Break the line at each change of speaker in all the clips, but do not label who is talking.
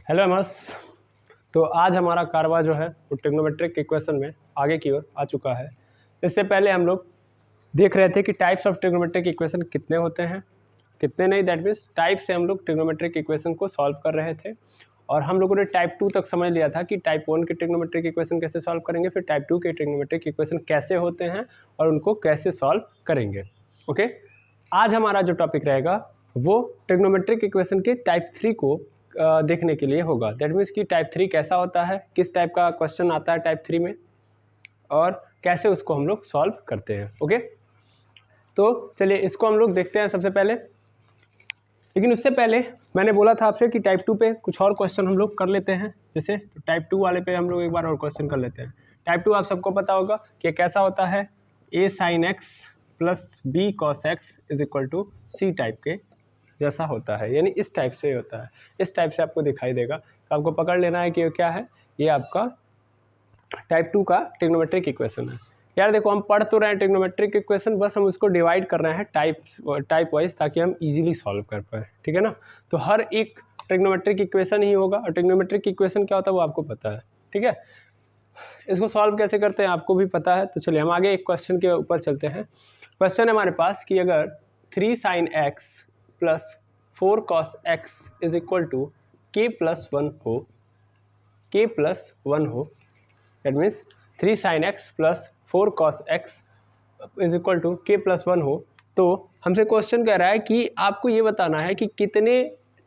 Hello AIIMS. तो आज हमारा कारवा जो है वो ट्रिग्नोमेट्रिक इक्वेशन में आगे की ओर आ चुका है। इससे पहले हम लोग देख रहे थे कि टाइप्स ऑफ ट्रिग्नोमेट्रिक इक्वेशन कितने होते हैं, कितने नहीं, दैट मीन्स टाइप से हम लोग ट्रिग्नोमेट्रिक इक्वेशन को सॉल्व कर रहे थे। और हम लोगों ने टाइप 2 तक समझ लिया था कि टाइप 1 की ट्रिग्नोमेट्रिक इक्वेशन कैसे सॉल्व करेंगे, फिर टाइप 2 के ट्रिग्नोमेट्रिक इक्वेशन कैसे होते हैं और उनको कैसे सॉल्व करेंगे। ओके, आज हमारा जो टॉपिक रहेगा वो ट्रिग्नोमेट्रिक इक्वेशन के टाइप 3 को देखने के लिए होगा। दैट मीन्स कि टाइप 3 कैसा होता है, किस टाइप का क्वेश्चन आता है टाइप 3 में और कैसे उसको हम लोग सॉल्व करते हैं। ओके, तो चलिए इसको हम लोग देखते हैं सबसे पहले। लेकिन उससे पहले मैंने बोला था आपसे कि टाइप 2 पे कुछ और क्वेश्चन हम लोग कर लेते हैं। जैसे तो टाइप 2 वाले पे हम लोग एक बार और क्वेश्चन कर लेते हैं। टाइप 2 आप सबको पता होगा कि कैसा होता है, a sin x plus b cos x is equal to c type के जैसा होता है, यानी इस टाइप से होता है। इस टाइप से आपको दिखाई देगा, तो आपको पकड़ लेना है कि क्या है, ये आपका टाइप 2 का ट्रिग्नोमेट्रिक इक्वेशन है। यार देखो, हम पढ़ तो रहे हैं ट्रिग्नोमेट्रिक इक्वेशन, बस हम उसको डिवाइड कर रहे हैं टाइप वाइज ताकि हम इजीली सॉल्व कर पाए, ठीक है ना। तो हर एक ट्रिग्नोमेट्रिक इक्वेशन ही होगा, और ट्रिग्नोमेट्रिक इक्वेशन क्या होता है वो आपको पता है, ठीक है। इसको सॉल्व कैसे करते हैं आपको भी पता है। तो चलिए हम आगे एक क्वेश्चन के ऊपर चलते हैं। क्वेश्चन है हमारे पास कि अगर 3 sin x plus 4 cos x is equal to k plus 1 हो, k प्लस 1 हो, that means 3 sin x plus 4 cos x is equal to k plus 1 हो, तो हमसे क्वेश्चन कह रहा है कि आपको ये बताना है कि कितने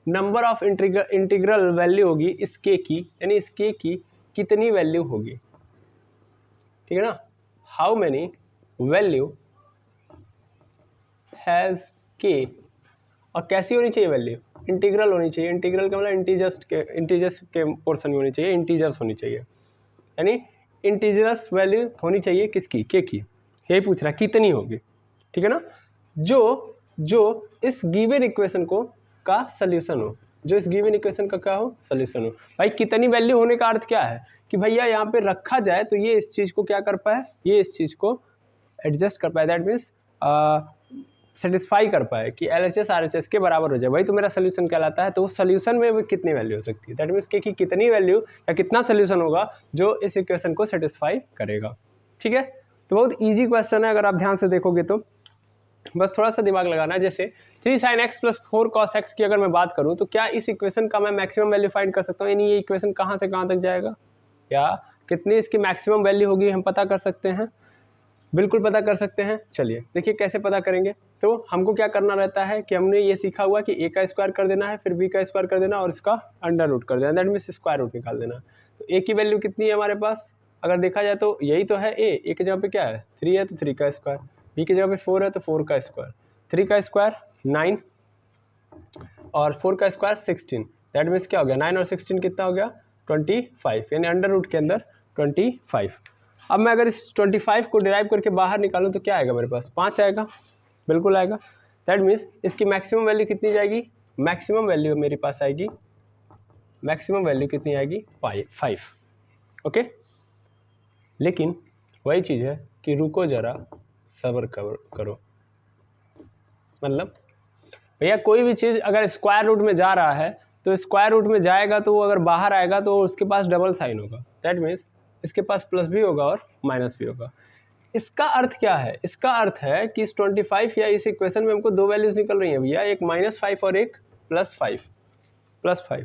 नंबर ऑफ इंटीग्रल वैल्यू होगी इस k की, यानी इस k की कितनी वैल्यू होगी, ठीक है ना। How many value has k, और कैसी होनी चाहिए वैल्यू, इंटीग्रल होनी चाहिए। इंटीग्रल का मतलब इंटीजर्स के पोर्शन में होनी चाहिए, इंटीजर्स होनी चाहिए, यानी इंटीजर्स वैल्यू होनी चाहिए किसकी, के की। यही पूछ रहा है कितनी होगी, ठीक है ना। जो इस गिवन इक्वेशन को का सल्यूशन हो, जो इस गिवन इक्वेशन का क्या हो, सल्यूशन हो। भाई कितनी वैल्यू होने का अर्थ क्या है कि भैया यहाँ पे रखा जाए तो ये इस चीज़ को क्या कर पाए, ये इस चीज़ को एडजस्ट कर पाए, दैट मीन्स सेटिस्फाई कर पाए कि LHS RHS के बराबर हो जाए, वही तो मेरा सोल्यूशन कहलाता है। तो उस सोल्यूशन में वो कितनी वैल्यू हो सकती है, दैट मीन्स कि कितनी वैल्यू या कितना सोल्यूशन होगा जो इस इक्वेशन को सेटिस्फाई करेगा, ठीक है। तो बहुत इजी क्वेश्चन है, अगर आप ध्यान से देखोगे तो बस थोड़ा सा दिमाग लगाना है। जैसे 3 sin x plus 4 cos x की अगर मैं बात करूँ तो क्या इस इक्वेशन का मैं मैक्सिमम वैल्यू फाइंड कर सकता हूँ, यानी ये इक्वेशन कहाँ से कहाँ तक जाएगा, या कितनी इसकी मैक्सिमम वैल्यू होगी हम पता कर सकते हैं, बिल्कुल पता कर सकते हैं। चलिए देखिए कैसे पता करेंगे। तो हमको क्या करना रहता है कि हमने ये सीखा हुआ कि a का स्क्वायर कर देना है, फिर b का स्क्वायर कर देना और इसका अंडर रूट कर देना, दैट मीन्स स्क्वायर रूट निकाल देना। तो a की वैल्यू कितनी है हमारे पास, अगर देखा जाए तो यही तो है, a के जगह पे क्या है 3 है तो 3 का स्क्वायर, b की जगह पे 4 है तो 4 का स्क्वायर, 3 का स्क्वायर 9 और 4 का स्क्वायर 16, दैट मीन्स क्या हो गया 9 और 16 कितना हो गया 25, यानी अंडर रूट के अंदर 25। अब मैं अगर इस 25 को डिराइव करके बाहर निकालूं तो क्या आएगा मेरे पास, 5 आएगा, बिल्कुल आएगा। दैट मीन्स इसकी मैक्सिमम वैल्यू कितनी जाएगी, मैक्सिमम वैल्यू मेरे पास आएगी, मैक्सिमम वैल्यू कितनी आएगी 5। ओके, लेकिन वही चीज़ है कि रुको ज़रा सब्र करो। मतलब भैया कोई भी चीज़ अगर स्क्वायर रूट में जा रहा है तो स्क्वायर रूट में जाएगा तो वो अगर बाहर आएगा तो उसके पास डबल साइन होगा, दैट मीन्स इसके पास प्लस भी होगा और माइनस भी होगा। इसका अर्थ क्या है, इसका अर्थ है कि इस 25 या इस इक्वेशन में हमको दो वैल्यूज निकल रही हैं भैया, एक -5 और एक +5।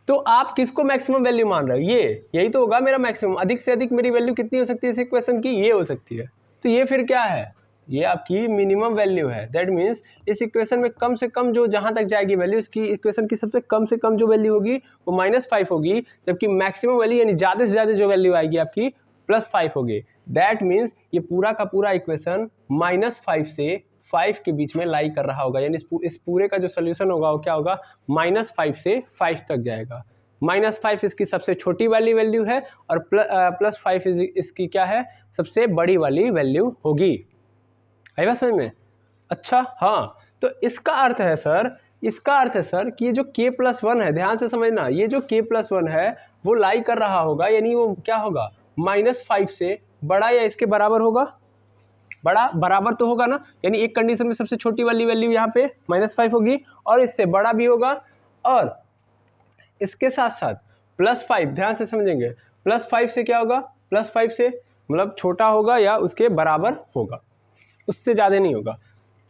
तो आप किसको मैक्सिमम वैल्यू मान रहे हो, यही तो होगा मेरा मैक्सिमम। अधिक से अधिक मेरी वैल्यू कितनी हो सकती है इस इक्वेशन की, ये हो सकती है। तो ये फिर क्या है, ये आपकी मिनिमम वैल्यू है। दैट मीन्स इस इक्वेशन में कम से कम जो जहां तक जाएगी वैल्यू, इसकी इक्वेशन की सबसे कम से कम जो वैल्यू होगी वो -5 होगी, जबकि मैक्सिमम वैल्यू यानी ज़्यादा से ज़्यादा जो वैल्यू आएगी आपकी +5 होगी। दैट मीन्स ये पूरा का पूरा इक्वेशन -5 से 5 के बीच में लाई कर रहा होगा, यानी इस पूरे का जो सोल्यूशन होगा वो क्या होगा, -5 से 5 तक जाएगा। -5 इसकी सबसे छोटी वाली वैल्यू है और +5 इसकी क्या है, सबसे बड़ी वाली वैल्यू होगी। आई बात समझ में, अच्छा हाँ। तो इसका अर्थ है सर कि ये जो k+1 है, ध्यान से समझना, ये जो k+1 है वो लाई कर रहा होगा, यानी वो क्या होगा -5 से बड़ा या इसके बराबर होगा, बराबर तो होगा ना, यानी एक कंडीशन में सबसे छोटी वाली वैल्यू यहाँ पे -5 होगी और इससे बड़ा भी होगा, और इसके साथ साथ +5, ध्यान से समझेंगे, +5 से क्या होगा, +5 से मतलब छोटा होगा या उसके बराबर होगा, उससे ज़्यादा नहीं होगा।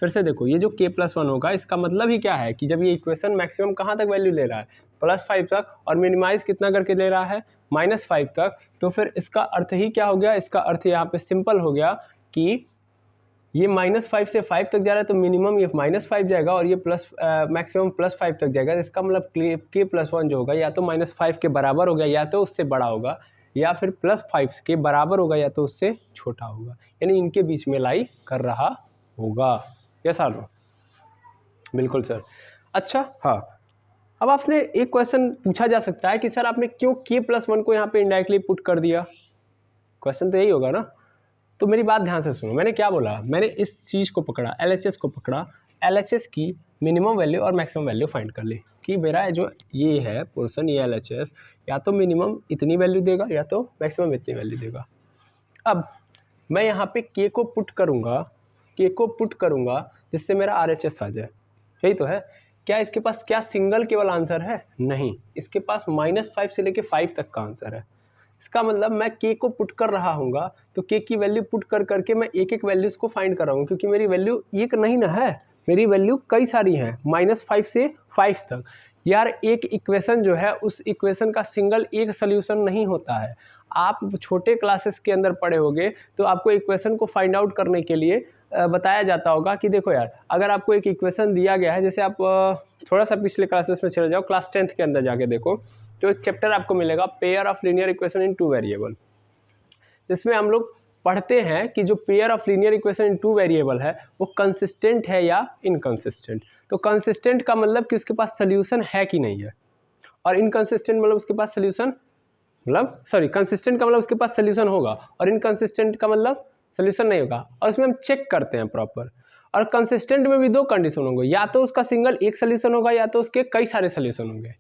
फिर से देखो, ये जो k+1 होगा इसका मतलब ही क्या है कि जब ये इक्वेशन मैक्सिमम कहाँ तक वैल्यू ले रहा है, +5 तक, और मिनिमाइज कितना करके ले रहा है, -5 तक, तो फिर इसका अर्थ ही क्या हो गया, इसका अर्थ यहाँ पे सिंपल हो गया कि ये -5 से 5 तक जा रहा है तो मिनिमम ये -5 जाएगा और ये मैक्सिमम +5 तक जाएगा। इसका मतलब k+1 जो होगा या तो -5 के बराबर होगा या तो उससे बड़ा होगा, या फिर +5 के बराबर होगा या तो उससे छोटा होगा, यानी इनके बीच में लाई कर रहा होगा। यस और नो? बिल्कुल सर। अच्छा, हाँ, अब आपने एक क्वेश्चन पूछा जा सकता है कि सर आपने क्यों k+1 को यहाँ पे इनडायरेक्टली पुट कर दिया, क्वेश्चन तो यही होगा ना। तो मेरी बात ध्यान से सुनो, मैंने क्या बोला, मैंने इस चीज़ को पकड़ा, LHS को पकड़ा, LHS की मिनिमम वैल्यू और मैक्सिमम वैल्यू फाइंड कर ली कि मेरा जो ये है पोर्शन, ये LHS या तो मिनिमम इतनी वैल्यू देगा या तो मैक्सिमम इतनी वैल्यू देगा। अब मैं यहाँ पे k को पुट करूँगा जिससे मेरा RHS आ जाए, यही तो है। क्या इसके पास क्या सिंगल केवल आंसर है? नहीं, इसके पास -5 से लेके 5 तक का आंसर है। इसका मतलब मैं k को पुट कर रहा हूँगा तो k की वैल्यू पुट कर करके मैं एक एक वैल्यूज़ को फाइंड कर रहा हूँ, क्योंकि मेरी वैल्यू एक नहीं ना है, मेरी वैल्यू कई सारी हैं, -5 से 5 तक। यार एक इक्वेशन जो है उस इक्वेशन का सिंगल एक सोल्यूशन नहीं होता है। आप छोटे क्लासेस के अंदर पढ़े होंगे तो आपको इक्वेशन को फाइंड आउट करने के लिए बताया जाता होगा कि देखो यार, अगर आपको एक इक्वेशन दिया गया है, जैसे आप थोड़ा सा पिछले क्लासेस में चले जाओ, क्लास 10th के अंदर जाके देखो, तो एक चैप्टर आपको मिलेगा pair of linear equation in 2 variable, जिसमें हम लोग पढ़ते हैं कि जो pair of linear equation in 2 variable है वो कंसिस्टेंट है या इनकंसिस्टेंट। तो कंसिस्टेंट का मतलब कि उसके पास सोल्यूशन है कि नहीं है, और इनकंसिस्टेंट मतलब उसके पास सोल्यूशन, मतलब सॉरी, कंसिस्टेंट का मतलब उसके पास सोल्यूशन होगा और इनकंसिस्टेंट का मतलब सोल्यूशन नहीं होगा, और उसमें हम चेक करते हैं प्रॉपर। और कंसिस्टेंट में भी दो कंडीशन होंगे, या तो उसका सिंगल एक सोल्यूशन होगा या तो उसके कई सारे सोल्यूशन होंगे।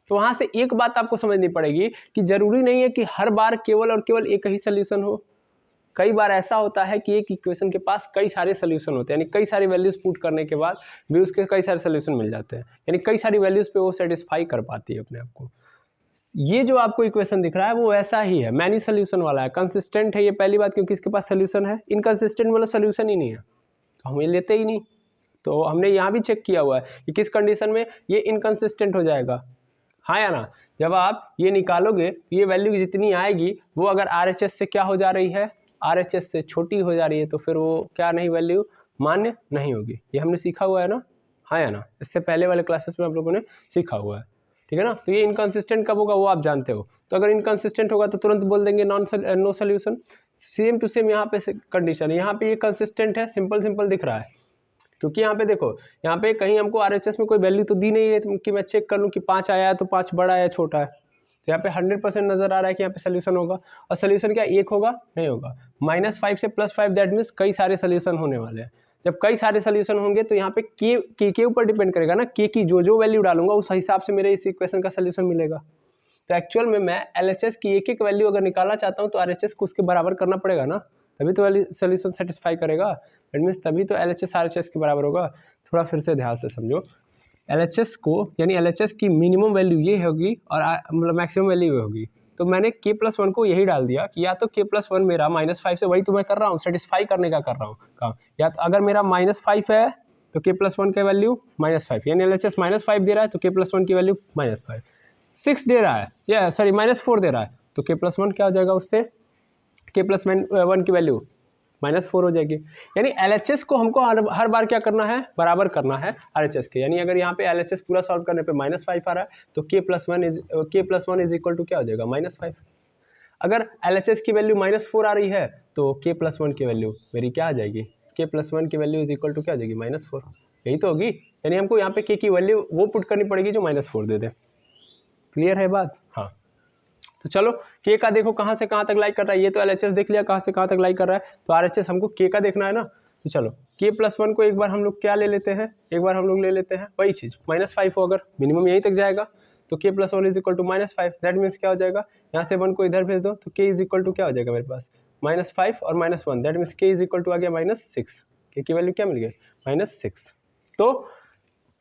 तो वहाँ से एक बात आपको समझनी पड़ेगी कि जरूरी नहीं है कि हर बार केवल और केवल एक ही सोल्यूशन हो। कई बार ऐसा होता है कि एक इक्वेशन के पास कई सारे सोल्यूशन होते हैं, यानी कई सारी वैल्यूज पुट करने के बाद भी उसके कई सारे सोल्यूशन मिल जाते हैं, यानी कई सारी वैल्यूज पे वो सेटिस्फाई कर पाती है अपने आप को। ये जो आपको इक्वेशन दिख रहा है वो ऐसा ही है, मैनी सोल्यूशन वाला है, कंसिस्टेंट है ये पहली बात, क्योंकि इसके पास सोल्यूशन है। इनकंसिस्टेंट मतलब सोल्यूशन ही नहीं है तो हम ये लेते ही नहीं। तो हमने यहाँ भी चेक किया हुआ है कि किस कंडीशन में ये इनकंसिस्टेंट हो जाएगा, हाँ या ना। जब आप ये निकालोगे तो ये वैल्यू जितनी आएगी वो अगर RHS से क्या हो जा रही है, RHS से छोटी हो जा रही है, तो फिर वो क्या नहीं, वैल्यू मान्य नहीं होगी। ये हमने सीखा हुआ है ना, हाँ या ना, इससे पहले वाले क्लासेस में आप लोगों ने सीखा हुआ है, ठीक है ना। तो ये इनकंसिस्टेंट कब होगा वो आप जानते हो, तो अगर इनकंसिस्टेंट होगा तो तुरंत बोल देंगे no solution. Same to same यहाँ पे कंडीशन, यहाँ पे ये कंसिस्टेंट है, सिंपल दिख रहा है, क्योंकि यहाँ पे देखो, यहाँ पे कहीं हमको RHS में कोई वैल्यू तो दी नहीं है कि मैं चेक कर लूँ कि 5 आया है तो 5 बड़ा है छोटा है। तो यहाँ पे 100% नजर आ रहा है कि यहाँ पे सोल्यूशन होगा, और सोल्यूशन क्या एक होगा, नहीं होगा। -5 से +5 दैट मीन्स कई सारे सोल्यूशन होने वाले हैं। जब कई सारे सोल्यूशन होंगे तो यहाँ पे के ऊपर डिपेंड करेगा ना, के की जो वैल्यू डालूंगा उस हिसाब से मेरे इस इक्वेशन का सोल्यूशन मिलेगा। तो एक्चुअल में मैं LHS की एक एक वैल्यू अगर निकालना चाहता हूँ तो RHS को उसके बराबर करना पड़ेगा ना, तभी तो सोल्यूशन सेटिस्फाई करेगा, दैट मीन्स तभी तो LHS RHS के बराबर होगा। थोड़ा फिर से ध्यान से समझो, LHS को यानी LHS की मिनिमम वैल्यू ये होगी और मतलब मैक्सिमम वैल्यू ये होगी। तो मैंने k+1 को यही डाल दिया कि या तो k+1 मेरा -5 से, वही तो मैं कर रहा हूँ, सेटिस्फाई करने का कर रहा हूँ काम, या तो अगर मेरा -5 है तो k+1 का वैल्यू -5, यानी LHS -5 दे रहा है तो k+1 की वैल्यू -5, 6 दे रहा है या सॉरी -4 दे रहा है तो k+1 क्या हो जाएगा, उससे k+1 की वैल्यू -4 हो जाएगी। यानी LHS को हमको हर बार क्या करना है, बराबर करना है RHS के। यानी अगर यहाँ पे LHS पूरा सॉल्व करने पे -5 आ रहा है तो k+1 इज इक्वल टू क्या हो जाएगा, -5। अगर LHS की वैल्यू -4 आ रही है तो k+1 की वैल्यू मेरी क्या आ जाएगी, k+1 की वैल्यू इज इक्वल टू क्या हो जाएगी, -4। यही तो होगी, यानी हमको यहाँ पे k की वैल्यू वो पुट करनी पड़ेगी जो -4 दे दे। क्लियर है बात? हाँ, तो चलो k का देखो कहाँ से कहाँ तक लाइक कर रहा है, ये तो LHS देख लिया कहाँ से कहाँ तक लाइक कर रहा है, तो RHS हमको k का देखना है ना। तो चलो k+1 को एक बार हम लोग क्या ले लेते हैं, एक बार हम लोग ले लेते हैं वही चीज़, -5 हो, अगर मिनिमम यहीं तक जाएगा तो k+1 is equal to -5, that means क्या हो जाएगा, यहाँ से 1 को इधर भेज दो तो k इज इक्वल टू क्या हो जाएगा मेरे पास, -5 और -1, that means k is equal to आ गया -6। k की वैल्यू क्या मिल गई, -6। तो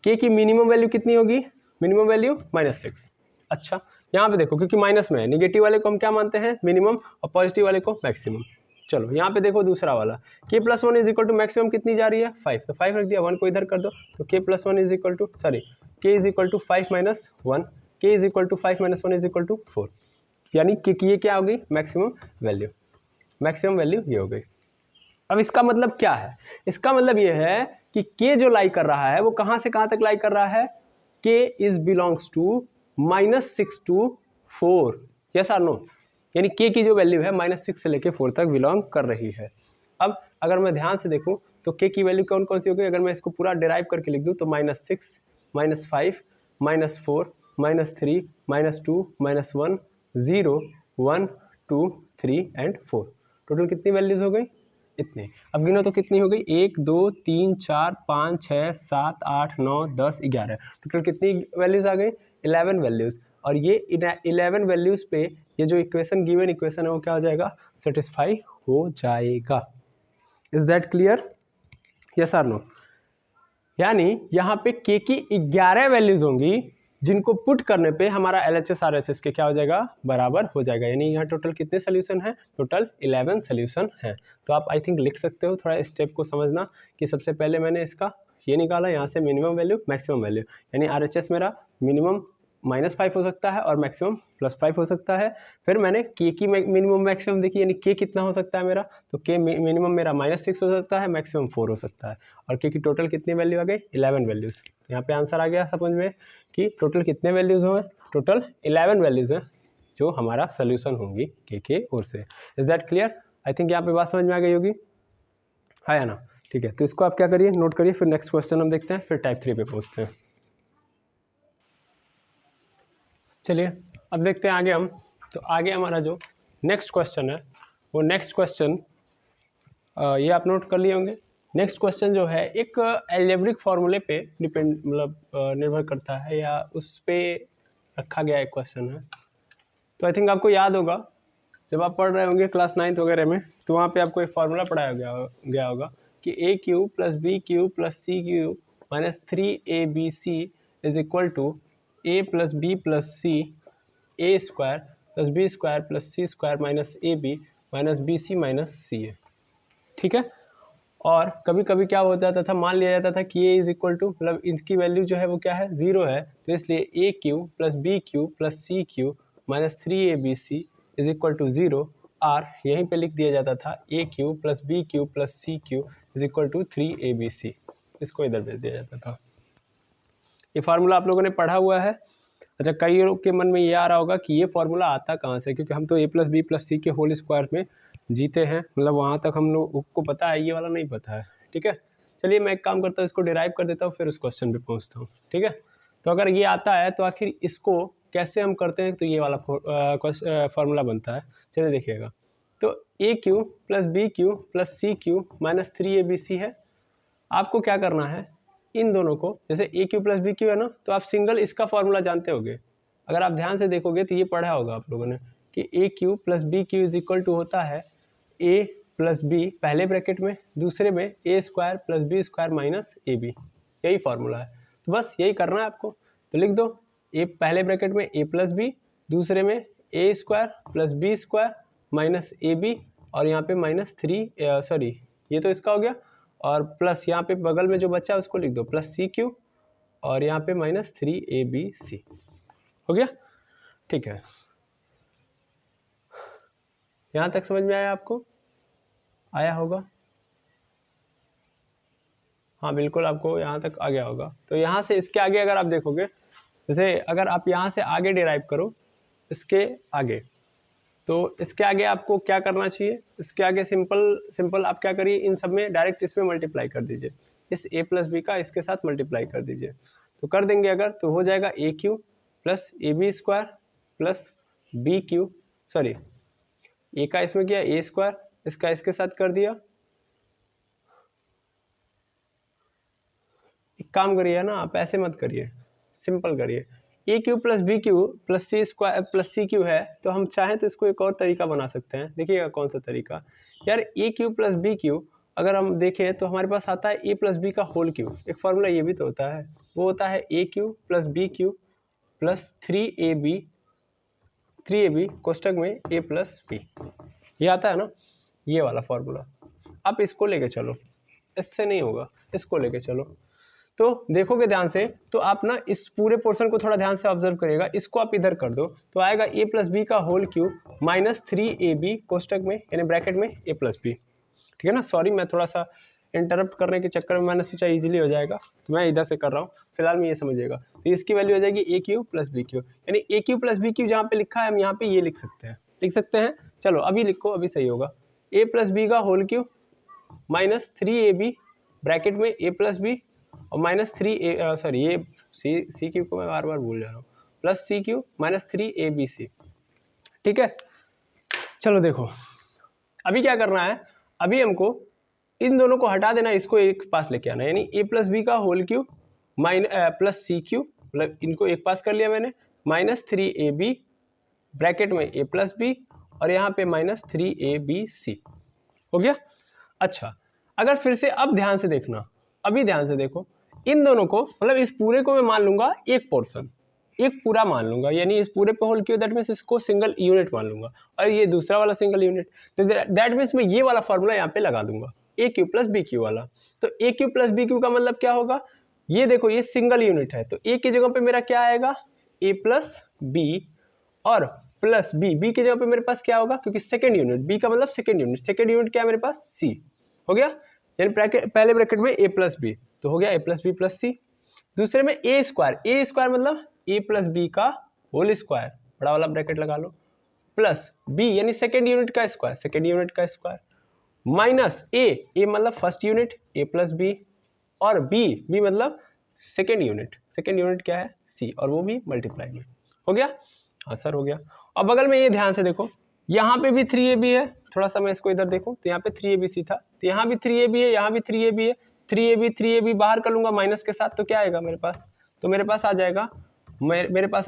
k की मिनिमम वैल्यू कितनी होगी, मिनिमम वैल्यू -6। अच्छा यहाँ पे देखो, क्योंकि माइनस में है, निगेटिव वाले को हम क्या मानते हैं, मिनिमम, और पॉजिटिव वाले को मैक्सिमम। चलो यहाँ पे देखो दूसरा वाला, k plus one is equal to maximum कितनी जा रही है 5, तो 5 रख दिया, 1 को इधर कर दो, तो k plus one is equal to sorry k is equal to 5 minus one, k is equal to 5 minus one is equal to 4, यानी कि ये क्या हो गई, मैक्सिमम वैल्यू। मैक्सिमम वैल्यू ये हो गई। अब इसका मतलब क्या है, इसका मतलब ये है कि k जो लाई कर रहा है वो कहाँ से कहाँ तक लाई कर रहा है, k is belongs to -6 to 4, yes और नो, यानी k की जो वैल्यू है -6 से लेके 4 तक बिलोंग कर रही है। अब अगर मैं ध्यान से देखूं तो k की वैल्यू कौन कौन सी होगी, अगर मैं इसको पूरा डिराइव करके लिख दूं तो -6, -5, -4, -3, -2, -1, 0, 1, 2, 3 एंड 4, टोटल कितनी वैल्यूज हो गई, इतनी। अब गिनो तो कितनी हो गई, 1 2 3 4 5 6 7 8 9 10 11, टोटल कितनी वैल्यूज आ गई, 11 वैल्यूज। और ये 11 वैल्यूज पे ये जो इक्वेशन, गिवन इक्वेशन है वो क्या हो जाएगा, सेटिस्फाई हो जाएगा। इज दैट क्लियर, यस और नो। यानी यहाँ पे k की 11 वैल्यूज होंगी जिनको पुट करने पे हमारा LHS RHS के क्या हो जाएगा, बराबर हो जाएगा। यानी यहाँ टोटल कितने सोल्यूशन है, टोटल 11 सोल्यूशन है। तो आप आई थिंक लिख सकते हो, थोड़ा स्टेप को समझना कि सबसे पहले मैंने इसका ये निकाला, यहाँ से मिनिमम वैल्यू मैक्सिमम वैल्यू, यानी RHS मेरा मिनिमम -5 हो सकता है और मैक्सिमम +5 हो सकता है। फिर मैंने k की मिनिमम मैक्सिमम देखी, यानी k कितना हो सकता है मेरा, तो k मिनिमम मेरा -6 हो सकता है, मैक्सिमम 4 हो सकता है, और k की टोटल कितनी वैल्यू आ गई, 11 वैल्यूज़। यहाँ पे आंसर आ गया समझ में कि टोटल कितने वैल्यूज़ हुए, टोटल 11 वैल्यूज़ हैं जो हमारा सोल्यूशन होंगी k के ओर से। Is that clear, I think यहाँ पे बात समझ में आ गई होगी, है ना। ठीक है, तो इसको आप क्या करिए, नोट करिए, फिर नेक्स्ट क्वेश्चन हम देखते हैं, फिर टाइप 3 पे पहुँचते हैं। चलिए अब देखते हैं आगे हम, तो आगे हमारा जो नेक्स्ट क्वेश्चन है वो नेक्स्ट क्वेश्चन ये आप नोट कर लिए होंगे। नेक्स्ट क्वेश्चन जो है एक एल्जेब्रिक फार्मूले पे डिपेंड, मतलब निर्भर करता है या उस पे रखा गया एक क्वेश्चन है। तो आई थिंक आपको याद होगा, जब आप पढ़ रहे होंगे क्लास 9th वगैरह में, तो वहाँ पे आपको एक फार्मूला पढ़ाया गया होगा कि a³ + b³ + c³ - 3abc is equal to a + b + c a² + b² + c² - ab - bc - ca, ठीक है। और कभी कभी क्या हो जाता था, मान लिया जाता था कि a इज इक्वल टू, मतलब इसकी वैल्यू जो है वो क्या है, 0 है, तो इसलिए a³ + b³ + c³ - 3abc is equal to 0, और यहीं पे लिख दिया जाता था a³ + b³ + c³ is equal to 3abc, इसको इधर भेज दिया जाता था। ये फार्मूला आप लोगों ने पढ़ा हुआ है। अच्छा, कई लोग के मन में ये आ रहा होगा कि ये फार्मूला आता कहाँ से, क्योंकि हम तो a + b + c के होल स्क्वायर में जीते हैं, मतलब वहाँ तक हम लोग को पता है, ये वाला नहीं पता है, ठीक है। चलिए मैं एक काम करता हूँ, इसको डिराइव कर देता हूँ, फिर उस क्वेश्चन पे पहुँचता हूँ, ठीक है। तो अगर ये आता है तो आखिर इसको कैसे हम करते हैं, तो ये वाला फार्मूला बनता है। चलिए देखिएगा, तो a³ + b³ + c³ - 3abc है। आपको क्या करना है, इन दोनों को, जैसे a³ + b³ है ना, तो आप सिंगल इसका फॉर्मूला जानते होगे, अगर आप ध्यान से देखोगे तो ये पढ़ा होगा आप लोगों ने कि a³ + b³ is equal to होता है a + b पहले ब्रैकेट में, दूसरे में a² + b² - ab, यही फार्मूला है। तो बस यही करना है आपको, तो लिख दो a पहले ब्रैकेट में a + b, दूसरे में a² + b² - ab, और यहाँ पे -3 सॉरी ये तो इसका हो गया, और प्लस यहाँ पे बगल में जो बच्चा है उसको लिख दो +c³ और यहाँ पे -3abc, हो गया, ठीक है। यहाँ तक समझ में आया आपको, आया होगा, हाँ बिल्कुल आपको यहाँ तक आ गया होगा। तो यहाँ से इसके आगे अगर आप देखोगे, जैसे अगर आप यहाँ से आगे डिराइव करो इसके आगे, तो इसके आगे आपको क्या करना चाहिए, इसके आगे सिंपल आप क्या करिए, इन सब में डायरेक्ट इसमें मल्टीप्लाई कर दीजिए, इस a + b का इसके साथ मल्टीप्लाई कर दीजिए, तो कर देंगे अगर, तो हो जाएगा a³ + ab² + b³ sorry a का इसमें किया a², इसका इसके साथ कर दिया। एक काम करिए ना, आप ऐसे मत करिए, सिंपल करिए, a³ + b³ + c² + c³ है, तो हम चाहें तो इसको एक और तरीका बना सकते हैं। देखिएगा कौन सा तरीका, यार a³ + b³ अगर हम देखें तो हमारे पास आता है a + b का होल क्यूब, एक फार्मूला ये भी तो होता है, वो होता है a³ + b³ प्लस 3ab कोष्टक में a प्लस बी, ये आता है ना, ये वाला फॉर्मूला। आप इसको लेके चलो, इससे नहीं होगा, इसको लेके चलो। तो देखोगे ध्यान से तो आप ना इस पूरे पोर्शन को थोड़ा ध्यान से ऑब्जर्व करिएगा, इसको आप इधर कर दो तो आएगा a प्लस बी का होल क्यूब माइनस 3ab कोष्टक में यानी ब्रैकेट में a प्लस बी। ठीक है ना, सॉरी मैं थोड़ा सा इंटरप्ट करने के चक्कर में मैंने सोचा इजीली हो जाएगा तो मैं इधर से कर रहा हूँ, फिलहाल में ये समझिएगा। तो इसकी वैल्यू हो जाएगी a cube plus B cube, यानी a cube plus B cube जहाँ पे लिखा है हम यहाँ पे ये लिख सकते हैं। चलो अभी लिखो, अभी सही होगा। a प्लस बी का whole cube minus 3ab bracket में a प्लस बी और माइनस 3a सॉरी ये सी क्यूब को मैं बार बार भूल जा रहा हूँ, प्लस सी क्यूब माइनस 3abc। ठीक है, चलो देखो अभी क्या करना है, अभी हमको इन दोनों को हटा देना, इसको एक पास लेके आना, यानी a प्लस बी का होल क्यूब प्लस सी क्यूब, मतलब इनको एक पास कर लिया मैंने, माइनस 3ab ब्रैकेट में a प्लस बी और यहाँ पे माइनस 3abc हो गया। अच्छा अगर फिर से अब ध्यान से देखना, अभी ध्यान से देखो, इन दोनों को मतलब इस पूरे को मैं मान लूंगा एक पोर्शन, एक पूरा मान लूंगा, यानी इस पूरे पे होल क्यूब, दैट मीन्स इसको सिंगल यूनिट मान लूंगा और ये दूसरा वाला सिंगल यूनिट, तो दैट मीन्स मैं ये वाला फॉर्मूला यहाँ पे लगा दूंगा a cube plus B cube वाला। तो a cube plus B cube का मतलब क्या होगा, ये देखो ये सिंगल यूनिट है तो a की जगह पे मेरा क्या आएगा a प्लस बी और प्लस बी की जगह पे मेरे पास क्या होगा, क्योंकि सेकेंड यूनिट, b का मतलब सेकेंड यूनिट क्या है मेरे पास c हो गया, यानी पहले ब्रैकेट में a प्लस बी तो हो गया a plus B plus C. दूसरे में a स्क्वायर मतलब a प्लस बी का होल स्क्वायर, बड़ा वाला ब्रैकेट लगा लो, प्लस b यानी सेकेंड यूनिट का स्क्वायर माइनस a मतलब first unit a plus B और b मतलब सेकेंड यूनिट क्या है c और वो भी मल्टीप्लाई में हो गया। हाँ सर हो गया। और बगल में ये ध्यान से देखो, यहाँ पे भी 3ab है, थोड़ा सा मैं इसको इधर देखूँ तो यहाँ पे 3abc था, तो यहाँ भी 3ab है, यहाँ भी 3ab है, 3ab बाहर कर लूंगा माइनस के साथ तो क्या आएगा मेरे पास, तो मेरे पास आ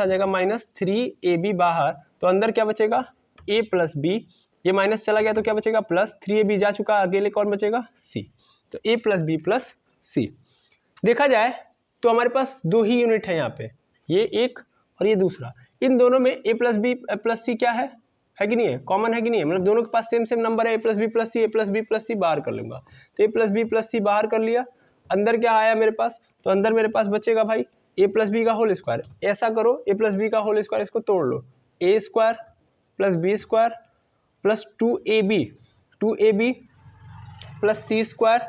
जाएगा माइनस 3ab बाहर, तो अंदर क्या बचेगा a प्लस बी, ये माइनस चला गया तो क्या बचेगा प्लस 3ab जा चुका, अगले कौन बचेगा c, तो a प्लस बी प्लस सी। देखा जाए तो हमारे पास दो ही यूनिट है यहाँ पे, ये एक और ये दूसरा, इन दोनों में a प्लस बी प्लस सी क्या है कि नहीं है, कॉमन है कि नहीं है, मतलब दोनों के पास सेम नंबर है, a प्लस बी प्लस सी बाहर कर लूंगा, तो a प्लस बी प्लस सी बाहर कर लिया, अंदर क्या आया मेरे पास, तो अंदर मेरे पास बचेगा भाई a प्लस बी का होल स्क्वायर। ऐसा करो a प्लस बी का होल स्क्वायर इसको तोड़ लो, a square plus B square plus 2ab plus C square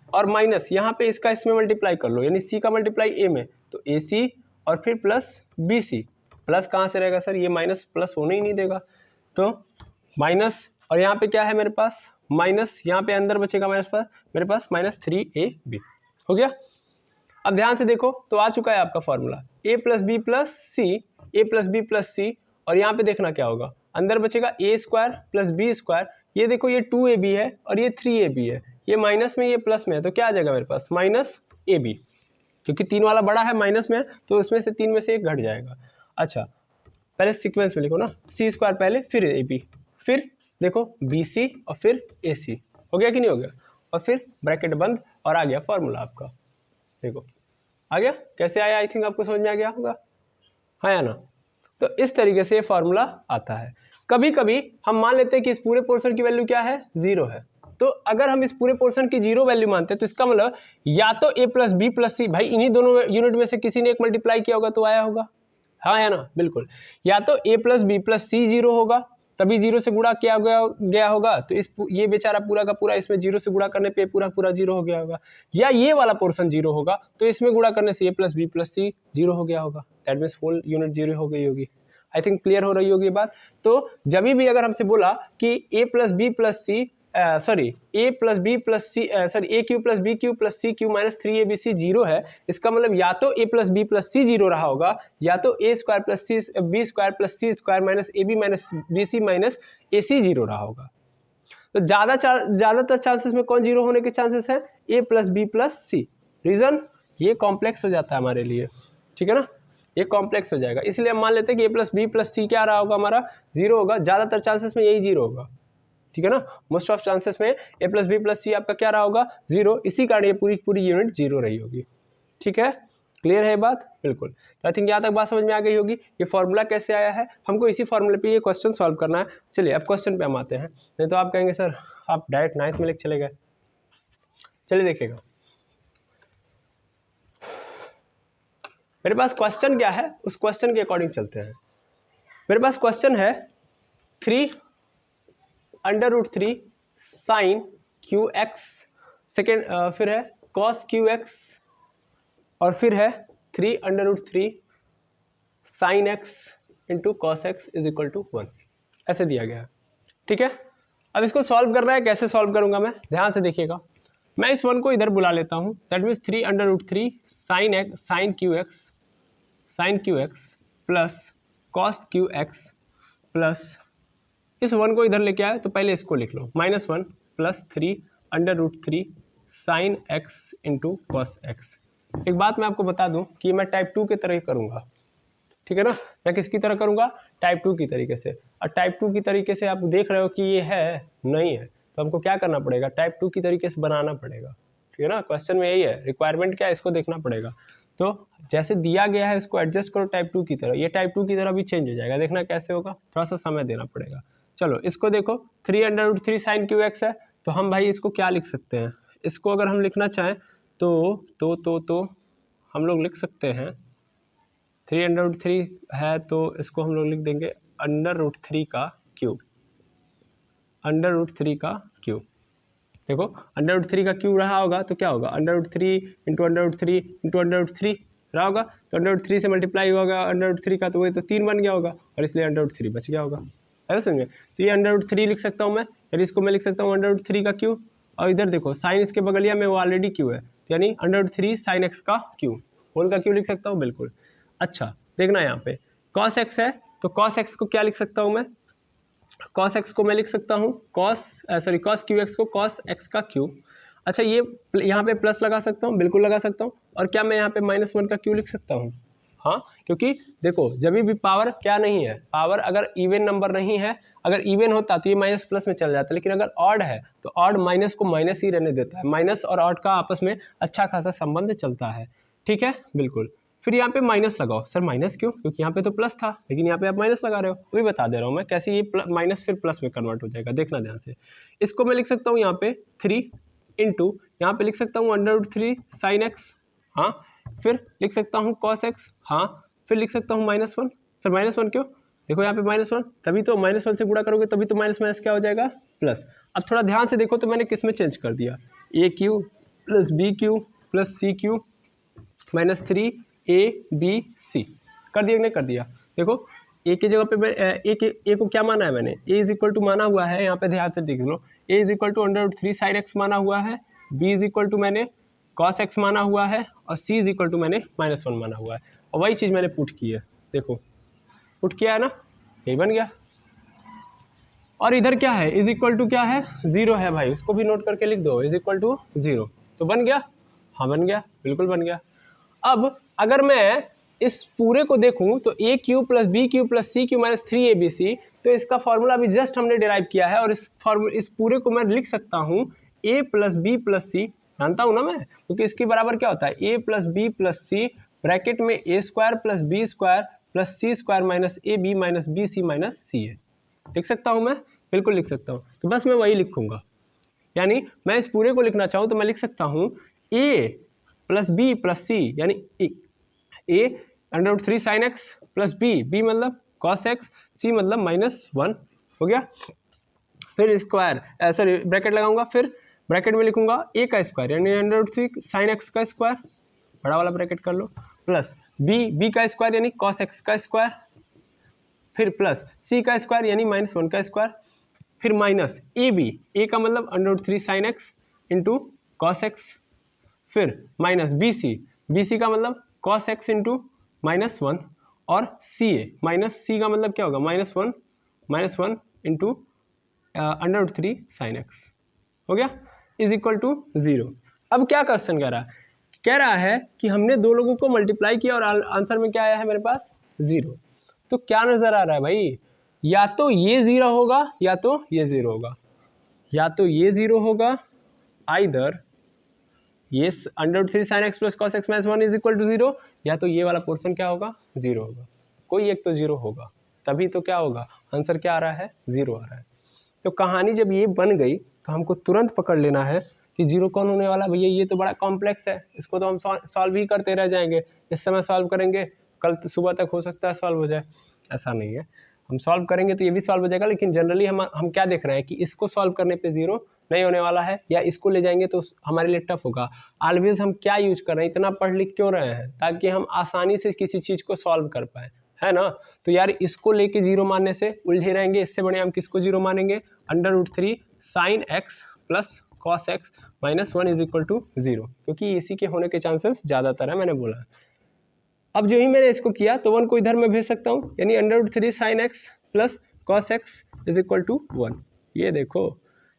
और माइनस यहाँ पे इसका इसमें मल्टीप्लाई कर लो, यानी c का मल्टीप्लाई a में तो ac और फिर प्लस bc, प्लस कहाँ से रहेगा सर, ये माइनस प्लस होने ही नहीं देगा, तो माइनस और यहाँ पे क्या है मेरे पास माइनस, यहाँ पे अंदर बचेगा मेरे पास माइनस 3ab हो गया। अब ध्यान से देखो तो आ चुका है आपका formula a plus B plus C और यहाँ पे देखना क्या होगा, अंदर बचेगा a square plus B square, ये देखो ये 2ab है और ये 3ab है, ये माइनस में ये प्लस में है तो क्या आ जाएगा मेरे पास माइनस ab, क्योंकि 3 वाला बड़ा है माइनस में तो उसमें से 3 में से एक घट जाएगा। अच्छा पहले सीक्वेंस में लिखो ना, सी स्क्वायर पहले फिर ab, फिर देखो bc और फिर ac, हो गया कि नहीं हो गया, और फिर ब्रैकेट बंद और आ गया फॉर्मूला आपका, देखो आ गया, कैसे आया, आई थिंक आपको समझ में आ गया होगा, हाँ या ना। तो इस तरीके से फॉर्मूला आता है। कभी कभी हम मान लेते हैं कि इस पूरे पोर्शन की वैल्यू क्या है 0 है, तो अगर हम इस पूरे पोर्शन की 0 वैल्यू मानते हैं तो इसका मतलब या तो a प्लस बी प्लस सी, भाई इन्हीं दोनों यूनिट में से किसी ने एक मल्टीप्लाई किया होगा तो आया होगा, हाँ या ना, बिल्कुल, या तो a plus B plus C 0 होगा तभी 0 से गुणा किया गया होगा, तो ये बेचारा पूरा का पूरा इसमें 0 से गुणा करने पे पूरा 0 हो गया होगा, या ये वाला पोर्शन 0 होगा तो इसमें गुणा करने से a plus B plus C 0 हो गया होगा, दैट मीन्स होल यूनिट 0 हो गई होगी। आई थिंक क्लियर हो रही होगी बात। तो जब भी अगर हमसे बोला कि a plus B plus C a plus B plus C a cube plus B cube plus C cube minus 3abc 0 है, इसका मतलब या तो a plus B plus C 0 रहा होगा या तो a square plus B square plus C square minus ab minus bc minus ac 0 रहा होगा। तो ज़्यादातर चांसेस में कौन 0 होने के चांसेस है, a plus B plus C. Reason ये कॉम्प्लेक्स हो जाता है हमारे लिए, ठीक है ना, ये कॉम्प्लेक्स हो जाएगा, इसलिए हम मान लेते हैं कि a प्लस बी प्लस सी क्या रहा होगा हमारा 0 होगा, ज़्यादातर चांसेस में यही 0 होगा, ठीक है ना, मोस्ट ऑफ चांसेस में a प्लस बी प्लस सी आपका क्या रहा होगा 0, इसी कारण ये पूरी यूनिट 0 रही होगी, ठीक है। क्लियर है ये बात? बिल्कुल। तो आई थिंक यहाँ तक बात समझ में आ गई होगी। ये फॉर्मूला कैसे आया है, हमको इसी फॉर्मूले पे ये क्वेश्चन सॉल्व करना है। चलिए अब क्वेश्चन पे हम आते हैं, नहीं तो आप कहेंगे सर आप डायरेक्ट 9th में लेके चले गए। चलिए देखिएगा मेरे पास क्वेश्चन क्या है, उस क्वेश्चन के अकॉर्डिंग चलते हैं। मेरे पास क्वेश्चन है 3√3 साइन क्यू एक्स, सेकेंड फिर है कॉस क्यू एक्स, और फिर है 3√3 sine x into cos x is equal to 1, ऐसे दिया गया है। ठीक है, अब इसको सॉल्व करना है। कैसे सॉल्व करूंगा मैं, ध्यान से देखिएगा। मैं इस 1 को इधर बुला लेता हूं, that means 3√3 sine cube x plus cos cube x plus इस 1 को इधर लेके आए तो पहले इसको लिख लो, -1 plus 3√3 sine x into cos x. एक बात मैं आपको बता दूं कि मैं टाइप 2 के तरह ही करूंगा, ठीक है ना। मैं किसकी तरह करूंगा, टाइप 2 की तरीके से। और टाइप 2 की तरीके से आप देख रहे हो कि ये है नहीं है, तो हमको क्या करना पड़ेगा, टाइप 2 की तरीके से बनाना पड़ेगा, ठीक है ना। क्वेश्चन में यही है, रिक्वायरमेंट क्या है इसको देखना पड़ेगा। तो जैसे दिया गया है इसको एडजस्ट करो टाइप 2 की तरह, ये टाइप 2 की तरह भी चेंज हो जाएगा, देखना कैसे होगा, थोड़ा सा समय देना पड़ेगा। चलो इसको देखो, 3√3 साइन क्यू एक्स है, तो हम भाई इसको क्या लिख सकते हैं, इसको अगर हम लिखना चाहें तो हम लोग लिख सकते हैं 3√3 है तो इसको हम लोग लिख देंगे √3 का क्यूब, √3 का क्यूब। देखो √3 का क्यूब रहा होगा तो क्या होगा, √3 इंटू √3 इंटू √3 रहा होगा, तो √3 से मल्टीप्लाई होगा √3 का, तो वही तो 3 बन गया होगा, और इसलिए √3 बच गया होगा, है समझे। तो ये √3 लिख सकता हूँ मैं, यानी इसको मैं लिख सकता हूँ √3 का क्यूब। और इधर देखो साइन इसके बगलिया में वो ऑलरेडी क्यू है, यानी √3 साइन एक्स का क्यूब, होल का क्यूब लिख सकता हूँ, बिल्कुल। अच्छा देखना यहाँ पे cos x है, तो cos x को क्या लिख सकता हूँ मैं, cos x को मैं लिख सकता हूँ cos क्यू एक्स को cos x का क्यूब। अच्छा ये यहाँ पे प्लस लगा सकता हूँ, बिल्कुल लगा सकता हूँ। और क्या मैं यहाँ पे -1 का क्यूब लिख सकता हूँ, हाँ, क्योंकि देखो जब भी पावर क्या नहीं है, पावर अगर इवन नंबर नहीं है, अगर इवन होता तो ये माइनस प्लस में चल जाता, लेकिन अगर ऑड है तो ऑड माइनस को माइनस ही रहने देता है, माइनस और ऑड का आपस में अच्छा खासा संबंध चलता है, ठीक है, बिल्कुल। फिर यहाँ पे माइनस लगाओ, सर माइनस क्यों, क्योंकि यहाँ पे तो प्लस था, लेकिन यहाँ पे आप माइनस लगा रहे हो, वही बता दे रहा हूँ मैं कैसे ये माइनस फिर प्लस में कन्वर्ट हो जाएगा, देखना ध्यान से। इसको मैं लिख सकता हूँ यहाँ पे 3 इंटू, यहाँ पे लिख सकता हूँ √3 साइन एक्स, हाँ, फिर लिख सकता हूँ कॉस एक्स, हाँ, फिर लिख सकता हूँ -1। सर -1 क्यों, देखो यहाँ पे -1, तभी तो -1 से गुणा करोगे तभी तो माइनस माइनस क्या हो जाएगा, प्लस। अब थोड़ा ध्यान से देखो तो मैंने किस में चेंज कर दिया, A cube plus B cube plus C cube -3 ABC कर दिया कि नहीं कर दिया। देखो ए की जगह पे मैं ए को क्या माना है मैंने, ए इज इक्वल टू माना हुआ है, यहाँ पे ध्यान से देख लो, A is equal to √3 sine x माना हुआ है, बी इज इक्वल टू मैंने कॉस एक्स माना हुआ है, और सी इज इक्वल टू मैंने -1 माना हुआ है, और वही चीज़ मैंने पुट की है, देखो पुट किया है ना, यही बन गया। और इधर क्या है, इज इक्वल टू क्या है, 0 है भाई, उसको भी नोट करके लिख दो, इज इक्वल टू 0, तो बन गया, हाँ बन गया, बिल्कुल बन गया। अब अगर मैं इस पूरे को देखूं तो A cube plus B cube plus C cube -3ABC, तो इसका फॉर्मूला अभी जस्ट हमने डिराइव किया है, और इस पूरे को मैं लिख सकता हूं ए प्लस बी प्लस सी, जानता हूं ना मैं, क्योंकि इसके बराबर क्या होता है, A plus B plus C bracket में A square plus B square plus C square minus A B minus B C minus C है, लिख सकता हूं मैं, बिल्कुल लिख सकता हूं। तो बस मैं वही लिखूंगा, यानी मैं इस पूरे को लिखना चाहूँ तो मैं लिख सकता हूँ ए प्लस बी प्लस सी, यानी ए √3 साइन एक्स प्लस बी मतलब कॉस एक्स, सी मतलब -1 हो गया। फिर स्क्वायर सॉरी ब्रैकेट लगाऊंगा, फिर ब्रैकेट में लिखूंगा ए का स्क्वायर यानी √3 साइन एक्स का स्क्वायर, बड़ा वाला ब्रैकेट कर लो, प्लस बी का स्क्वायर यानी कॉस एक्स का स्क्वायर, फिर प्लस सी का स्क्वायर यानी -1 का स्क्वायर, फिर माइनस ए का मतलब √3 sine x into cos x, फिर माइनस बी सी का मतलब कॉस एक्स इंटू -1, और सी का मतलब क्या होगा -1 इंटू √3 साइन एक्स, हो गया, इज इक्वल टू 0। अब क्या क्वेश्चन कह रहा है कि हमने दो लोगों को मल्टीप्लाई किया और आंसर में क्या आया है मेरे पास 0। तो क्या नजर आ रहा है भाई, या तो ये 0 होगा या तो ये 0 होगा, या तो ये 0 होगा आइदर ये √3 sin x plus cos x minus 1 is equal to 0, या तो ये वाला पोर्शन क्या होगा, 0 होगा, कोई एक तो 0 होगा, तभी तो क्या होगा, आंसर क्या आ रहा है, 0 आ रहा है। तो कहानी जब ये बन गई तो हमको तुरंत पकड़ लेना है कि 0 कौन होने वाला, भैया ये तो बड़ा कॉम्प्लेक्स है, इसको तो हम सॉल्व ही करते रह जाएंगे, इस समय सॉल्व करेंगे, कल सुबह तक हो सकता है सॉल्व हो जाए, ऐसा नहीं है, हम सॉल्व करेंगे तो ये भी सॉल्व हो जाएगा, लेकिन जनरली हम क्या देख रहे हैं कि इसको सॉल्व करने पे 0 नहीं होने वाला है, या इसको ले जाएंगे तो हमारे लिए टफ होगा। ऑलवेज हम क्या यूज कर रहे हैं, इतना पढ़ लिख क्यों रहे हैं, ताकि हम आसानी से किसी चीज़ को सॉल्व कर पाए, है ना। तो यार इसको लेके 0 मानने से उलझे रहेंगे, इससे बढ़िया हम किसको 0 मानेंगे, √3 sin x plus cos x minus 1 is equal to 0, क्योंकि इसी के होने के चांसेस ज़्यादातर है, मैंने बोला। अब जो ही मैंने इसको किया तो 1 को इधर मैं भेज सकता हूँ, यानी √3 sin x plus cos x is equal to 1। ये देखो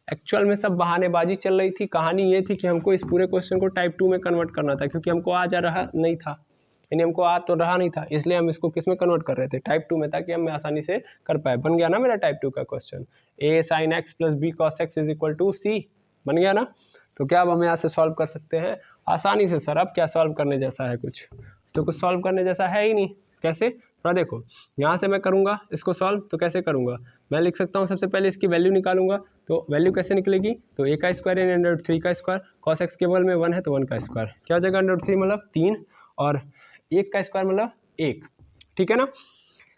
एक्चुअल में सब बहानेबाजी चल रही थी, कहानी ये थी कि हमको इस पूरे क्वेश्चन को टाइप 2 में कन्वर्ट करना था, क्योंकि हमको आ जा रहा नहीं था, यानी हमको आ तो रहा नहीं था, इसलिए हम इसको किस में कन्वर्ट कर रहे थे, टाइप 2 में, ताकि हम आसानी से कर पाए। बन गया ना मेरा टाइप 2 का question, a sin x plus b cos x is equal to c, बन गया ना। तो क्या अब हम यहाँ से सॉल्व कर सकते हैं आसानी से, सर अब क्या सॉल्व करने जैसा है, कुछ तो कुछ सॉल्व करने जैसा है ही नहीं। कैसे, थोड़ा देखो, यहाँ से मैं करूँगा इसको सॉल्व, तो कैसे करूँगा, मैं लिख सकता हूँ सबसे पहले इसकी वैल्यू निकालूंगा, तो वैल्यू कैसे निकलेगी, तो a का स्क्वायर यानी √3 का स्क्वायर, cos x के बगल में 1 है तो 1 का स्क्वायर, क्या हो जाएगा, √3 मतलब 3 और 1 का स्क्वायर मतलब 1, ठीक है ना।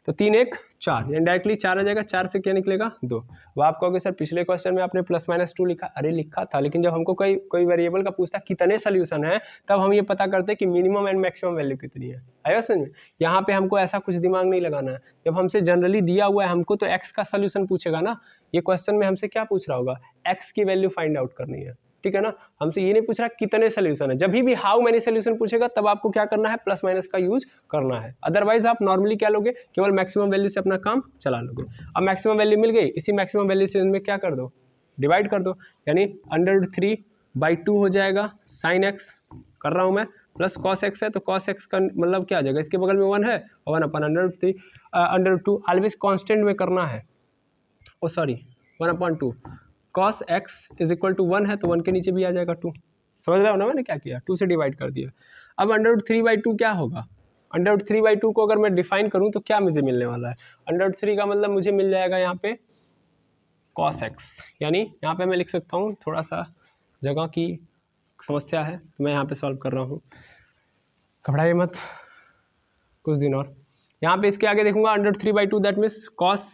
तो 3 1 4, यानी डायरेक्टली 4 आ जाएगा, 4 से क्या निकलेगा 2। वो आप कहोगे सर पिछले क्वेश्चन में आपने +-2 लिखा, अरे लिखा था, लेकिन जब हमको कोई वेरिएबल का पूछता कितने सोल्यूशन है, तब हम ये पता करते हैं कि मिनिमम एंड मैक्सिमम वैल्यू कितनी है। आया समझ में, यहाँ पे हमको ऐसा कुछ दिमाग नहीं लगाना है, जब हमसे जनरली दिया हुआ है हमको तो x का सोल्यूशन पूछेगा ना, ये क्वेश्चन में हमसे क्या पूछ रहा होगा, x की वैल्यू फाइंड आउट करनी है, ठीक है ना। हमसे ये नहीं पूछ रहा कितने सोल्यूशन है, जब भी हाउ मेनी सोल्यूशन पूछेगा तब आपको क्या करना है, प्लस माइनस का यूज करना है, अदरवाइज आप नॉर्मली क्या लोगे, केवल मैक्सिमम वैल्यू से अपना काम चला लोगे। अब मैक्सिमम वैल्यू मिल गई, इसी मैक्सिमम वैल्यू से इनमें क्या कर दो, डिवाइड कर दो, यानी √3/2 हो जाएगा sin x, कर रहा हूँ मैं, प्लस cos x है तो cos x का मतलब क्या आ जाएगा, इसके बगल में 1 है और 1 अपन √2 ऑलवेज कॉन्स्टेंट में करना है, oh sorry 1/2, cos x is equal to 1 है तो 1 के नीचे भी आ जाएगा 2, समझ रहे हो ना मैंने क्या किया, 2 से डिवाइड कर दिया। अब √3/2 क्या होगा, √3/2 को अगर मैं डिफाइन करूं तो क्या मुझे मिलने वाला है, √3 का मतलब मुझे मिल जाएगा यहाँ पे cos x, यानी यहाँ पे मैं लिख सकता हूँ, थोड़ा सा जगह की समस्या है तो मैं यहाँ पे सॉल्व कर रहा हूँ, घबराइए मत, कुछ दिन और। यहाँ पे इसके आगे देखूंगा √3/2 दैट मीन्स cos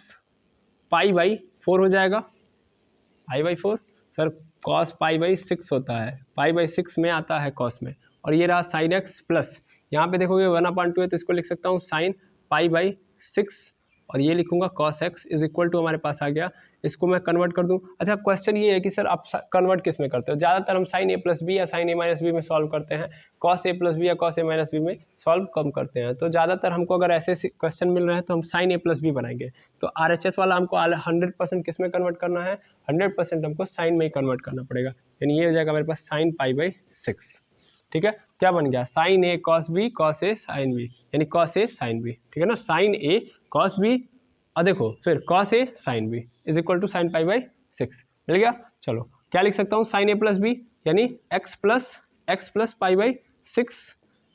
π/4 हो जाएगा, π/4 सर cos π/6 होता है, π/6 में आता है cos में, और ये रहा sin x प्लस, यहाँ पे देखोगे 1/2 है तो इसको लिख सकता हूँ sin π/6, और ये लिखूंगा cos x is equal to हमारे पास आ गया, इसको मैं कन्वर्ट कर दूं। अच्छा क्वेश्चन ये है कि सर आप कन्वर्ट किस में करते हो, ज़्यादातर हम sin a प्लस बी या sin a माइनस बी में सॉल्व करते हैं, cos a प्लस बी या cos a माइनस बी में सॉल्व कम करते हैं, तो ज़्यादातर हमको अगर ऐसे क्वेश्चन मिल रहे हैं तो हम sin a प्लस बी बनाएंगे। तो RHS वाला हमको 100% किस में कन्वर्ट करना है, 100% हमको साइन में ही कन्वर्ट करना पड़ेगा, यानी ये हो जाएगा मेरे पास sin π/6, ठीक है। क्या बन गया, sin a cos b cos a sin b, यानी cos a sin b, ठीक है ना, sin a cos b, और देखो फिर cos a sin b is equal to sin π/6, मिल गया। चलो क्या लिख सकता हूँ, sin a प्लस बी यानी x plus π/6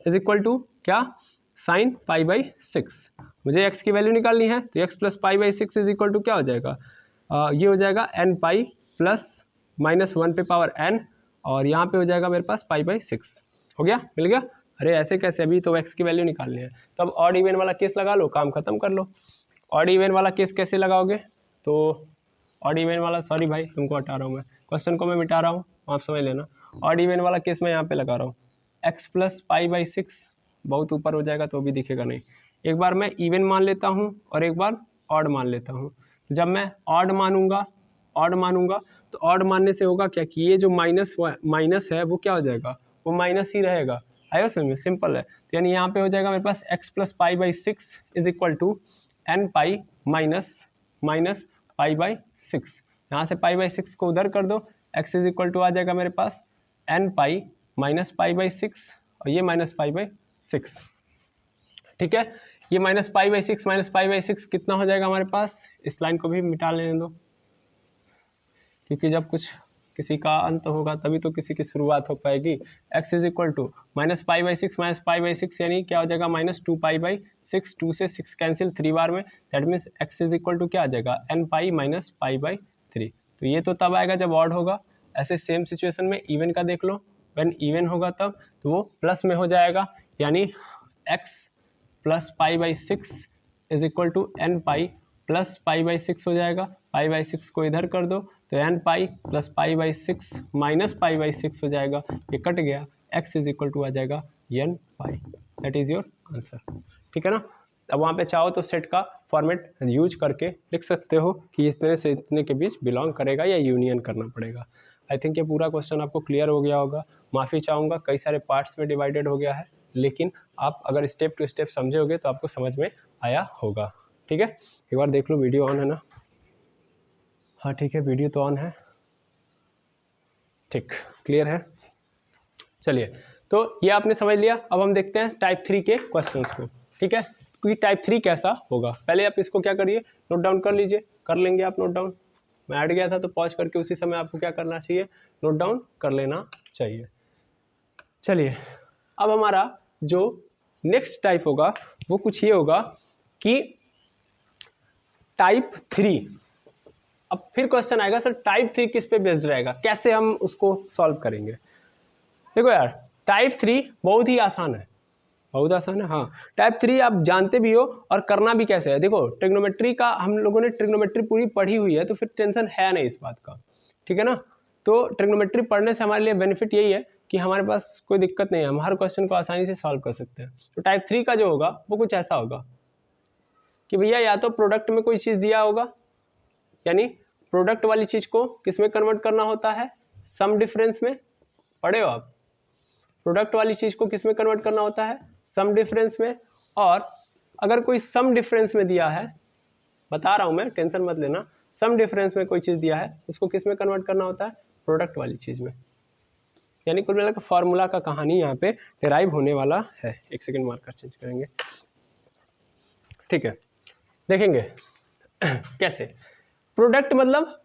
is equal to क्या, sin π/6, मुझे x की वैल्यू निकालनी है तो x plus π/6 is equal to क्या हो जाएगा, ये हो जाएगा n पाई प्लस -1 पे पावर n, और यहाँ पे हो जाएगा मेरे पास π/6, हो गया, मिल गया। अरे ऐसे कैसे, अभी तो x की वैल्यू निकालनी है, तो अब ऑड इवन वाला केस लगा लो, काम खत्म कर लो। ऑड इवन वाला केस कैसे लगाओगे, तो ऑड इवन वाला, सॉरी भाई तुमको हटा रहा हूँ मैं, क्वेश्चन को मैं मिटा रहा हूँ, आप समझ लेना। ऑड इवन वाला केस मैं यहाँ पे लगा रहा हूँ, x प्लस π/6 बहुत ऊपर हो जाएगा तो भी दिखेगा नहीं, एक बार मैं इवन मान लेता हूँ और एक बार ऑड मान लेता हूँ। जब मैं ऑड मानूंगा तो ऑड मानने से होगा क्या कि ये जो माइनस है वो क्या हो जाएगा, वो माइनस ही रहेगा, आया समझ में, सिंपल है। तो यानी यहाँ पे हो जाएगा मेरे पास x plus π/6 is equal to n pi minus π/6, यहाँ से π/6 को उधर कर दो, x इज इक्वल टू आ जाएगा मेरे पास n पाई माइनस π/6 और ये माइनस π/6, ठीक है। ये -π/6 कितना हो जाएगा हमारे पास, इस लाइन को भी मिटा लेने दो, क्योंकि जब कुछ किसी का अंत होगा तभी तो किसी की शुरुआत हो पाएगी। x इज इक्वल टू -π/6 -π/6 यानी क्या हो जाएगा -2π/6, 2 से 6 कैंसिल 3 बार में, that means x is equal to क्या आ जाएगा nπ - π/3। तो ये तो तब आएगा जब ऑड होगा। ऐसे सेम सिचुएशन में इवन का देख लो, व्हेन इवन होगा तब तो वो प्लस में हो जाएगा, यानी x + π/6 is equal to nπ + π/6 हो जाएगा। π/6 को इधर कर दो तो nπ + π/6 - π/6 हो जाएगा, ये कट गया, x इज इक्वल टू आ जाएगा nπ। That is your answer, ठीक है ना। अब वहाँ पे चाहो तो सेट का फॉर्मेट यूज करके लिख सकते हो कि इतने से इतने के बीच बिलोंग करेगा या यूनियन करना पड़ेगा। आई थिंक ये पूरा क्वेश्चन आपको क्लियर हो गया होगा। माफ़ी चाहूँगा, कई सारे पार्ट्स में डिवाइडेड हो गया है, लेकिन आप अगर स्टेप टू स्टेप समझोगे तो आपको समझ में आया होगा, ठीक है। एक बार देख लो वीडियो ऑन है ना, हाँ ठीक है वीडियो तो ऑन है, ठीक क्लियर है। चलिए तो ये आपने समझ लिया। अब हम देखते हैं टाइप 3 के क्वेश्चंस को, ठीक है। क्योंकि टाइप 3 कैसा होगा, पहले आप इसको क्या करिए, नोट डाउन कर लीजिए, कर लेंगे आप नोट डाउन। मैं ऐड गया था तो पॉज करके उसी समय आपको क्या करना चाहिए, नोट डाउन कर लेना चाहिए। चलिए अब हमारा जो नेक्स्ट टाइप होगा वो कुछ ये होगा कि टाइप 3। अब फिर क्वेश्चन आएगा सर टाइप 3 किस पे बेस्ड रहेगा, कैसे हम उसको सॉल्व करेंगे। देखो यार टाइप 3 बहुत ही आसान है, बहुत आसान है। हाँ टाइप 3 आप जानते भी हो और करना भी कैसे है। देखो ट्रिग्नोमेट्री का हम लोगों ने ट्रिग्नोमेट्री पूरी पढ़ी हुई है तो फिर टेंशन है नहीं इस बात का, ठीक है ना। तो ट्रिग्नोमेट्री पढ़ने से हमारे लिए बेनिफिट यही है कि हमारे पास कोई दिक्कत नहीं है, हम हर क्वेश्चन को आसानी से सॉल्व कर सकते हैं। तो टाइप 3 का जो होगा वो कुछ ऐसा होगा कि भैया या तो प्रोडक्ट में कोई चीज़ दिया होगा, यानी प्रोडक्ट वाली चीज़ को किस में कन्वर्ट करना होता है, सम डिफरेंस में। पढ़े हो आप, प्रोडक्ट वाली चीज़ को किस में कन्वर्ट करना होता है, सम डिफरेंस में। और अगर कोई सम डिफरेंस में दिया है, बता रहा हूँ मैं टेंशन मत लेना, सम डिफरेंस में कोई चीज़ दिया है उसको किस में कन्वर्ट करना होता है, प्रोडक्ट वाली चीज़ में। यानी कुल मिलाकर फॉर्मूला का कहानी यहाँ पे डिराइव होने वाला है। एक सेकेंड मार्कर चेंज करेंगे, ठीक है। देखेंगे कैसे, प्रोडक्ट मतलब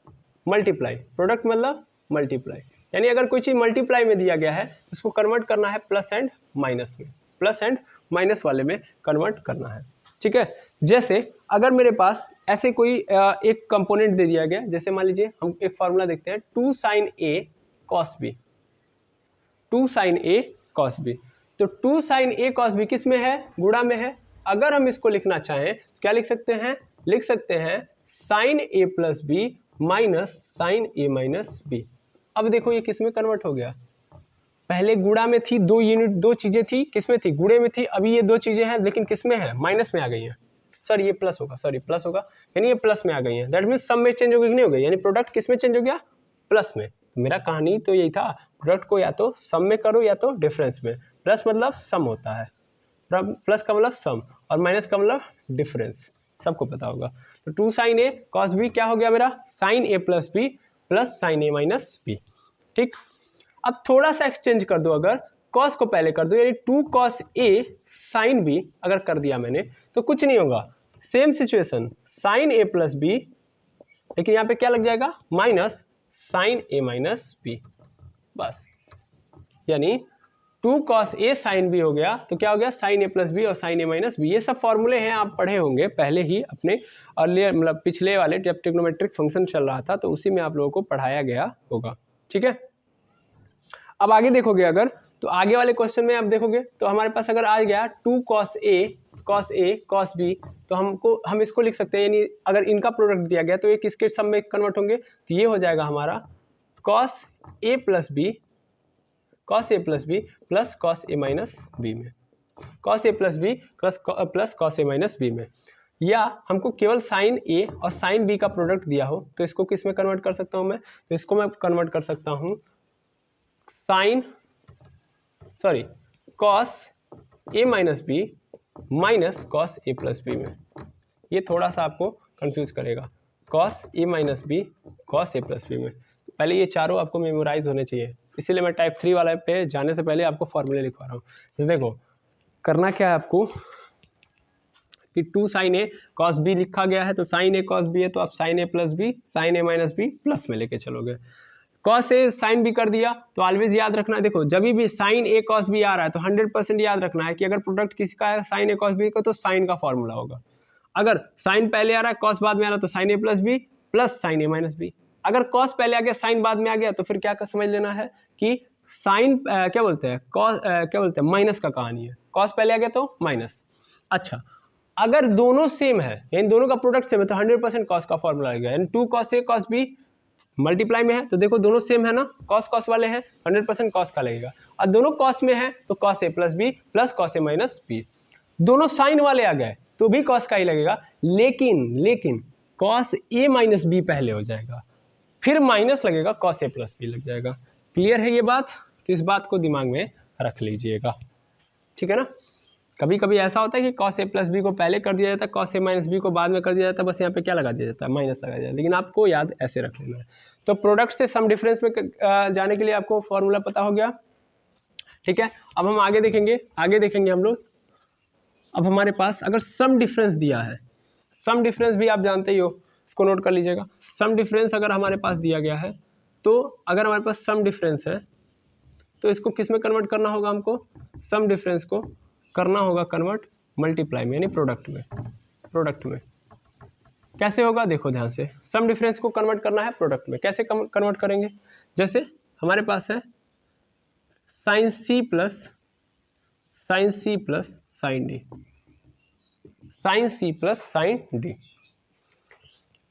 मल्टीप्लाई, प्रोडक्ट मतलब मल्टीप्लाई, यानी अगर कोई चीज़ मल्टीप्लाई में दिया गया है उसको कन्वर्ट करना है प्लस एंड माइनस में, प्लस एंड माइनस वाले में कन्वर्ट करना है, ठीक है। जैसे अगर मेरे पास ऐसे कोई एक कंपोनेंट दे दिया गया, जैसे मान लीजिए हम एक फार्मूला देखते हैं 2 sin A cos B, 2 sin A cos B। तो 2 sin A cos B किस में है, गुणा में है। अगर हम इसको लिखना चाहें क्या लिख सकते हैं, लिख सकते हैं sin A plus B minus sine A minus B. अब देखो ये किस में कन्वर्ट हो गया, पहले गुणा में थी, दो यूनिट दो चीजें थी, किस में थी, गुणे में थी। अभी ये दो चीजें हैं लेकिन किस में है, माइनस में आ गई हैं। सॉरी ये प्लस होगा, सॉरी प्लस होगा, यानी ये प्लस में आ गई है। दैट मीन्स सम में चेंज हो गई, नहीं हो गई, यानी प्रोडक्ट किस में चेंज हो गया, प्लस में। तो मेरा कहानी तो यही था, प्रोडक्ट को या तो सम में करो या तो डिफरेंस में। प्लस मतलब सम होता है, प्लस का मतलब सम और माइनस का मतलब डिफरेंस, सबको पता होगा। तो 2 sin A cos B क्या हो गया मेरा, sin A plus B plus sin A minus B, ठीक। अब थोड़ा सा एक्सचेंज कर दो, अगर cos को पहले कर दो, यानी 2 cos A sin B अगर कर दिया मैंने तो कुछ नहीं होगा, same situation sin A plus B, लेकिन यहाँ पे क्या लग जाएगा, minus sin A minus B, बस। यानी 2 cos A sin B हो गया तो क्या हो गया, sin A प्लस बी और sin A माइनस बी। ये सब फॉर्मूले हैं, आप पढ़े होंगे पहले ही अपने अर्लियर मतलब पिछले वाले जब ट्रिग्नोमेट्रिक फंक्शन चल रहा था तो उसी में आप लोगों को पढ़ाया गया होगा, ठीक है। अब आगे देखोगे अगर, तो आगे वाले क्वेश्चन में आप देखोगे तो हमारे पास अगर आ गया 2 cos A cos B, तो हम इसको लिख सकते हैं, यानी अगर इनका प्रोडक्ट दिया गया तो ये किसके सम में कन्वर्ट होंगे, तो ये हो जाएगा हमारा cos A plus B plus cos A minus B में, cos A plus B plus cos A minus B में। या हमको केवल sin A और sin B का प्रोडक्ट दिया हो तो इसको किस में कन्वर्ट कर सकता हूँ मैं, तो इसको मैं कन्वर्ट कर सकता हूँ cos A minus B minus cos A plus B में। ये थोड़ा सा आपको कंफ्यूज करेगा, cos A minus B cos A plus B में। पहले ये चारों आपको मेमोराइज होने चाहिए, इसीलिए मैं टाइप 3 वाला पे जाने से पहले आपको फॉर्मूले लिखवा रहा हूँ। तो देखो करना क्या है आपको कि 2 sin A cos B लिखा गया है तो sin A cos B है तो आप sin A plus B sin A minus B plus में लेके चलोगे। कॉस ए साइन बी कर दिया, तो ऑलवेज याद रखना, देखो जब भी साइन ए कॉस बी आ रहा है तो 100% याद रखना है कि अगर प्रोडक्ट किसी का है साइन ए कॉस बी का तो साइन का फॉर्मूला होगा। अगर साइन पहले आ रहा है कॉस बाद में आ रहा है तो साइन ए प्लस बी प्लस साइन ए माइनस बी। अगर कॉस पहले आ गया साइन बाद में आ गया तो फिर क्या समझ लेना है कि साइन क्या बोलते हैं कॉस क्या बोलते हैं माइनस का कहानी है, कॉस पहले आ गया तो माइनस। अच्छा अगर दोनों सेम है यानी दोनों का प्रोडक्ट सेम है तो 100% कॉस का फॉर्मूला लगेगा, यानी 2 cos A cos B multiply में है तो देखो दोनों सेम है ना, कॉस कॉस वाले हैं 100% कॉस का लगेगा। और दोनों कॉस में है तो cos A plus B plus cos A minus B. दोनों साइन वाले आ गए तो भी कॉस का ही लगेगा, लेकिन कॉस ए माइनस बी पहले हो जाएगा फिर माइनस लगेगा कॉस ए प्लस बी लग जाएगा। क्लियर है ये बात? तो इस बात को दिमाग में रख लीजिएगा, ठीक है ना। कभी कभी ऐसा होता है कि कॉस ए प्लस बी को पहले कर दिया जाता है, कॉस ए माइनस बी को बाद में कर दिया जाता है, बस यहाँ पे क्या लगा दिया जाता है माइनस लगा दिया जाता है, लेकिन आपको याद ऐसे रख लेना है। तो प्रोडक्ट से सम डिफरेंस में जाने के लिए आपको फॉर्मूला पता हो गया, ठीक है। अब हम आगे देखेंगे हम लोग। अब हमारे पास अगर सम डिफरेंस दिया है, सम डिफरेंस भी आप जानते ही हो, इसको नोट कर लीजिएगा। सम डिफरेंस अगर हमारे पास दिया गया है तो अगर हमारे पास सम डिफरेंस है तो इसको किस में कन्वर्ट करना होगा, हमको सम डिफरेंस को करना होगा कन्वर्ट मल्टीप्लाई में यानी प्रोडक्ट में। कैसे होगा देखो ध्यान से, सम डिफरेंस को कन्वर्ट करना है प्रोडक्ट में, कैसे कन्वर्ट करेंगे? जैसे हमारे पास है sine C plus sine D, sine C plus sine D.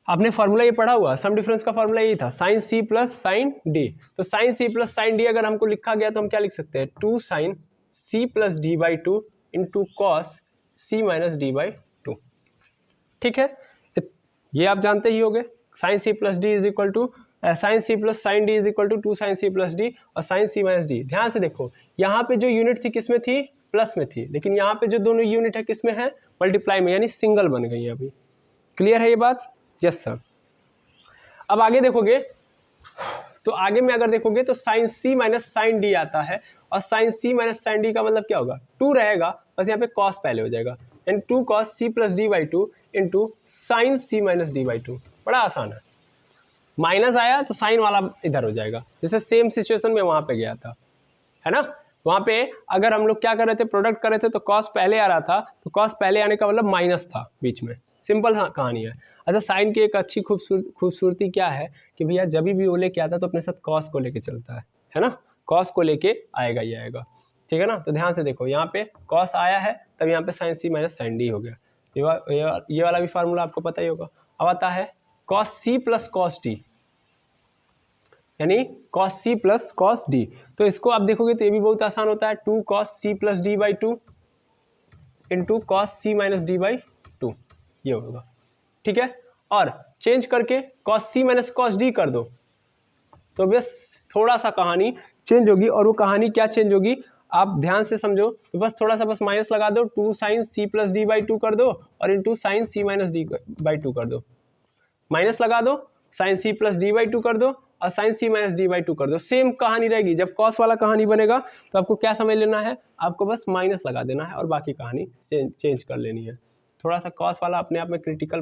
आपने फॉर्मूला ये पढ़ा हुआ, सम डिफरेंस का फॉर्मूला यही था sine C plus sine D. तो sine C plus sine D अगर हमको लिखा गया तो हम क्या लिख सकते हैं, 2 sine C plus D by 2 into cos C minus D by 2, ठीक है। ये आप जानते ही होंगे, sine C plus D is equal to sine C plus sine D is equal to 2 sine C plus D और साइन सी माइनस डी। ध्यान से देखो यहाँ पे जो यूनिट थी किस में थी, प्लस में थी, लेकिन यहाँ पे जो दोनों यूनिट है किस में है, मल्टीप्लाई में, यानी सिंगल बन गई है अभी। क्लियर है ये बात? Yes sir. अब आगे देखोगे तो आगे में अगर देखोगे तो sine C minus sign D आता है और sine C minus sign D का मतलब क्या होगा, 2 रहेगा, बस यहाँ पे कॉस पहले हो जाएगा, यानी 2 cos C plus D by 2 into sine C minus D by 2। बड़ा आसान है, माइनस आया तो साइन वाला इधर हो जाएगा, जैसे सेम सिचुएशन में वहाँ पे गया था, है ना। वहाँ पे अगर हम लोग क्या कर रहे थे, प्रोडक्ट कर रहे थे तो कॉस पहले आ रहा था, तो कॉस पहले आने का मतलब माइनस था बीच में, सिंपल कहानी है। अच्छा साइन की एक अच्छी खूबसूरती क्या है कि भैया जब भी वो लेके आता है तो अपने साथ कॉस को लेके चलता है ना, कॉस को लेके आएगा ही आएगा, ठीक है ना। तो ध्यान से देखो यहाँ पे कॉस आया है तब यहाँ पे sign C minus sign D हो गया, ये वाला भी फार्मूला आपको पता ही होगा। अब आता है cos C plus cos D, यानी cos C plus cos D. तो इसको आप देखोगे तो ये भी बहुत आसान होता है, 2 cos C plus D by 2 into cos C minus D by 2, ये होगा, ठीक है। और चेंज करके cos C minus cos D कर दो तो बस थोड़ा सा कहानी चेंज होगी, और वो कहानी क्या चेंज होगी आप ध्यान से समझो। तो बस थोड़ा सा बस माइनस लगा दो, 2 sine C plus D by 2 कर दो और into sine C minus D by 2 कर दो, माइनस लगा दो, sine C plus D by 2 कर दो और sine C minus D by 2 कर दो, सेम कहानी रहेगी। जब कॉस वाला कहानी बनेगा तो आपको क्या समझ लेना है, आपको बस माइनस लगा देना है और बाकी कहानी चेंज कर लेनी है। थोड़ा सा कॉस वाला अपने आप में क्रिटिकल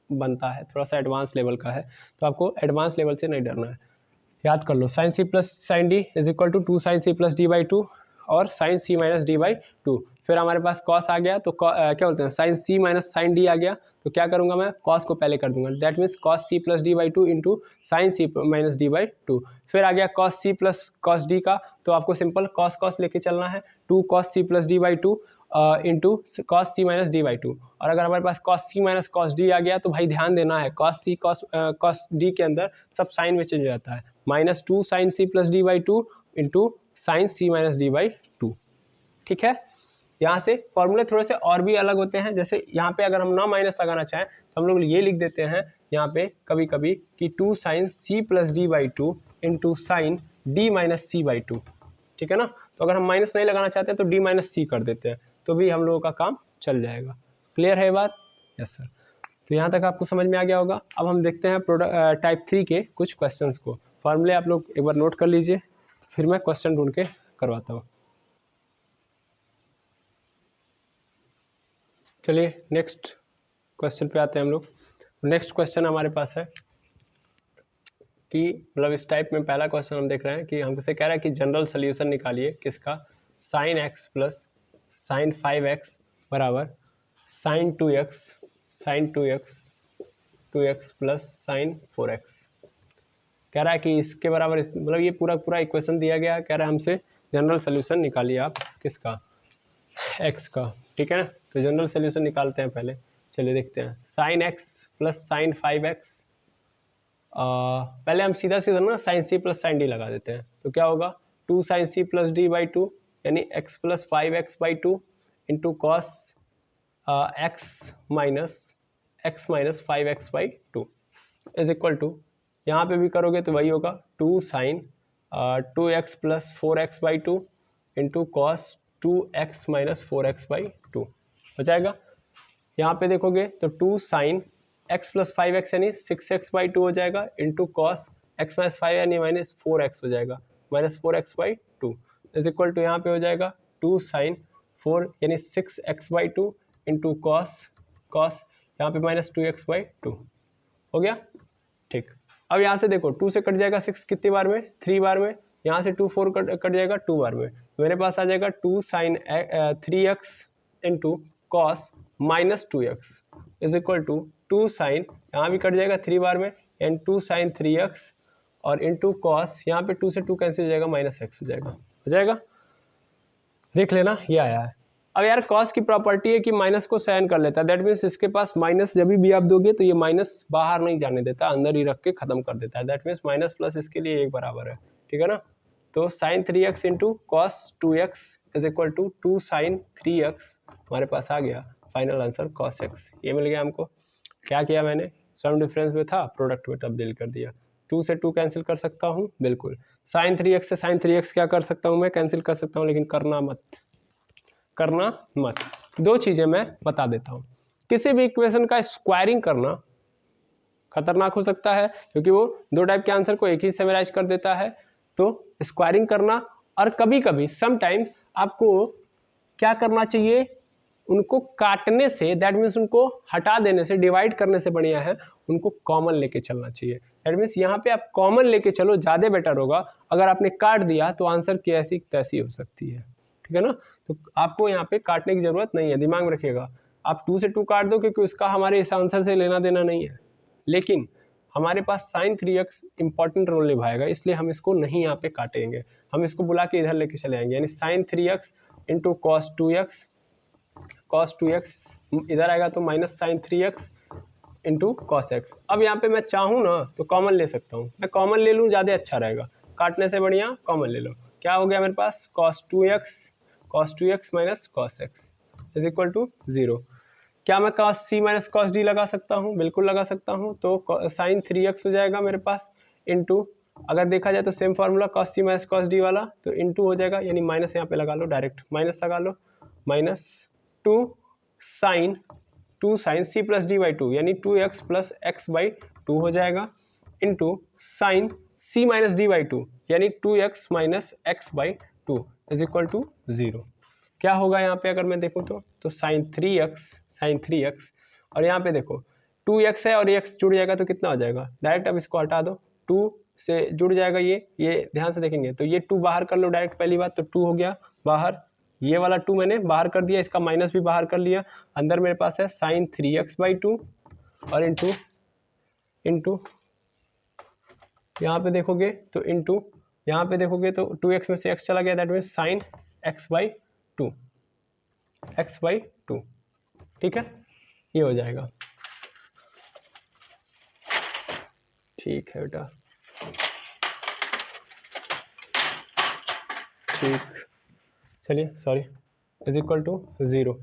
बनता है, थोड़ा सा एडवांस लेवल का है, तो आपको एडवांस लेवल से नहीं डरना है। याद कर लो, sine C plus sine D is equal to 2 sine C plus D by 2 और sine C minus D by 2। फिर हमारे पास कॉस आ गया तो क्या बोलते हैं sign C minus sign D आ गया, तो क्या करूंगा मैं, कॉस को पहले कर दूंगा, that means cos C plus D by 2 into sine C minus D by 2। फिर आ गया cos C plus cos D का, तो आपको सिंपल कॉस कॉस लेके चलना है, 2 cos C plus D by 2 into cos C minus D by 2। और अगर हमारे पास cos C minus cos D आ गया तो भाई ध्यान देना है, कॉस सी कॉस डी के अंदर सब साइन में चेंज हो जाता है, minus 2 sine C plus D by 2 into sine C minus D by 2, ठीक है। यहाँ से फॉर्मूले थोड़े से और भी अलग होते हैं, जैसे यहाँ पे अगर हम ना माइनस लगाना चाहें तो हम लोग ये लिख देते हैं यहाँ पे कभी कभी कि 2 sine C plus D by 2 into sine D minus C by 2, ठीक है ना। तो अगर हम माइनस नहीं लगाना चाहते हैं तो डी माइनस सी कर देते हैं, तो भी हम लोगों का काम चल जाएगा। क्लियर है बात? Yes sir. तो यहाँ तक आपको समझ में आ गया होगा। अब हम देखते हैं प्रोडक्ट टाइप 3 के कुछ क्वेश्चंस को। फॉर्मूले आप लोग एक बार नोट कर लीजिए, फिर मैं क्वेश्चन ढूंढ के करवाता हूँ। चलिए नेक्स्ट क्वेश्चन पे आते हैं हम लोग। नेक्स्ट क्वेश्चन हमारे पास है कि मतलब इस टाइप में पहला क्वेश्चन हम देख रहे हैं कि हमसे कह रहा है कि जनरल सोल्यूशन निकालिए किसका, sine x plus sign 5x बराबर sign 2x plus sign 4x। कह रहा है कि इसके बराबर मतलब ये पूरा इक्वेशन दिया गया है, कह रहा है हमसे जनरल सोल्यूशन निकालिए आप किसका, x का। ठीक है ना, तो जनरल सोल्यूशन निकालते हैं पहले, चलिए देखते हैं। Sign x plus sign 5x, पहले हम सीधा ना sine C plus sine D लगा देते हैं, तो क्या होगा 2 sine C plus D by 2 यानी x plus 5x by 2 into cos x minus 5x by 2 is equal to, यहाँ पे भी करोगे तो वही होगा 2 sine 2x plus 4x by 2 into cos 2x minus 4x by 2 हो जाएगा। यहाँ पे देखोगे तो 2 साइन x प्लस 5x यानी 6x बाई 2 हो जाएगा इंटू कॉस x माइनस 5 यानी माइनस 4x हो जाएगा, minus 4x by 2 is equal to यहाँ पे हो जाएगा 2 साइन 4 यानी 6x बाई 2 इंटू कॉस यहाँ पे माइनस 2x बाई 2 हो गया। ठीक, अब यहाँ से देखो 2 से कट जाएगा 6 कितनी बार में, 3 बार में, यहाँ से 2 4 कट जाएगा 2 बार में, मेरे पास आ जाएगा 2 sine 3x into cos minus 2x is equal to 2 sine, यहाँ भी कट जाएगा 3 बार में एंड 2 साइन 3x और इंटू कॉस, यहाँ पे 2 से 2 कैंसिल हो जाएगा, माइनस x हो जाएगा। देख लेना ये आया है। अब यार कॉस की प्रॉपर्टी है कि माइनस को सहन कर लेता है, दैट मीन्स इसके पास माइनस जब भी आप दोगे तो ये माइनस बाहर नहीं जाने देता, अंदर ही रख के खत्म कर देता है, दैट मीन्स माइनस प्लस इसके लिए एक बराबर है। ठीक है ना, तो sine 3x into cos 2x is equal to 2 sine 3x हमारे पास आ गया, फाइनल आंसर कॉस x ये मिल गया हमको। क्या किया मैंने, सम डिफरेंस में था प्रोडक्ट में तब्दील कर दिया, 2 से 2 कैंसिल कर सकता हूँ बिल्कुल, साइन 3x से साइन 3x क्या कर सकता हूँ मैं, कैंसिल कर सकता हूँ, लेकिन करना मत। दो चीज़ें मैं बता देता हूँ, किसी भी इक्वेशन का स्क्वायरिंग करना खतरनाक हो सकता है क्योंकि वो दो टाइप के आंसर को एक ही सेमराइज कर देता है, तो स्क्वायरिंग करना, और कभी कभी समटाइम आपको क्या करना चाहिए, उनको काटने से, दैट मीन्स उनको हटा देने से, डिवाइड करने से बढ़िया है उनको कॉमन लेके चलना चाहिए। दैट मीन्स यहाँ पे आप कॉमन लेके चलो, ज़्यादा बेटर होगा। अगर आपने काट दिया तो आंसर की ऐसी तैसी हो सकती है। ठीक है ना, तो आपको यहाँ पे काटने की जरूरत नहीं है, दिमाग में रखिएगा। आप 2 से 2 काट दो क्योंकि उसका हमारे इस आंसर से लेना देना नहीं है, लेकिन हमारे पास साइन 3x इंपॉर्टेंट रोल निभाएगा, इसलिए हम इसको नहीं यहाँ पे काटेंगे, हम इसको बुला के इधर लेके चले आएंगे, यानी sign 3x into cos 2x इधर आएगा तो minus sine 3x into cos x. अब यहाँ पे मैं चाहूँ ना तो कॉमन ले सकता हूँ, मैं कॉमन ले लूँ ज़्यादा अच्छा रहेगा, काटने से बढ़िया कॉमन ले लो। क्या हो गया मेरे पास, cos 2x minus cos x is equal to 0। क्या मैं cos C minus cos D लगा सकता हूँ, बिल्कुल लगा सकता हूँ, तो साइन 3x हो जाएगा मेरे पास इंटू, अगर देखा जाए तो same formula cos C minus cos D वाला, तो इंटू हो जाएगा, यानी माइनस यहाँ पे लगा लो, डायरेक्ट माइनस लगा लो, minus 2 sine C plus D by 2 यानी 2x प्लस एक्स बाई 2 हो जाएगा, into sine C minus D by 2 यानी 2x minus x by 2 is equal to 0। क्या होगा यहाँ पे अगर मैं देखूँ तो साइन 3x और यहाँ पे देखो 2x है और x जुड़ जाएगा तो कितना हो जाएगा, डायरेक्ट अब इसको हटा दो, 2 से जुड़ जाएगा ये ध्यान से देखेंगे तो ये 2 बाहर कर लो डायरेक्ट, पहली बात तो 2 हो गया बाहर, ये वाला 2 मैंने बाहर कर दिया, इसका माइनस भी बाहर कर लिया, अंदर मेरे पास है साइन 3x बाई 2 और इंटू यहाँ पे देखोगे तो इंटू यहाँ पे देखोगे तो 2x में से x चला गया, that means sign x by 2 ठीक है, ये हो जाएगा। ठीक है बेटा, ठीक, चलिए सॉरी, इज इक्वल टू 0।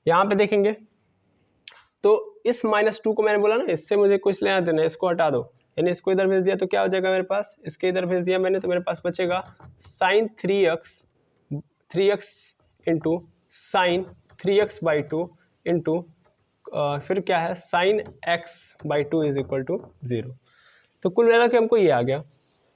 यहाँ पे देखेंगे तो इस -2 को मैंने बोला ना, इससे मुझे कुछ लेना देना, इसको हटा दो, यानी इसको इधर भेज दिया तो क्या हो जाएगा मेरे पास, इसके इधर भेज दिया मैंने तो मेरे पास बचेगा sine 3x into sine 3x by 2 into फिर क्या है sine x by 2 is equal to 0। तो कुल मिला के हमको ये आ गया।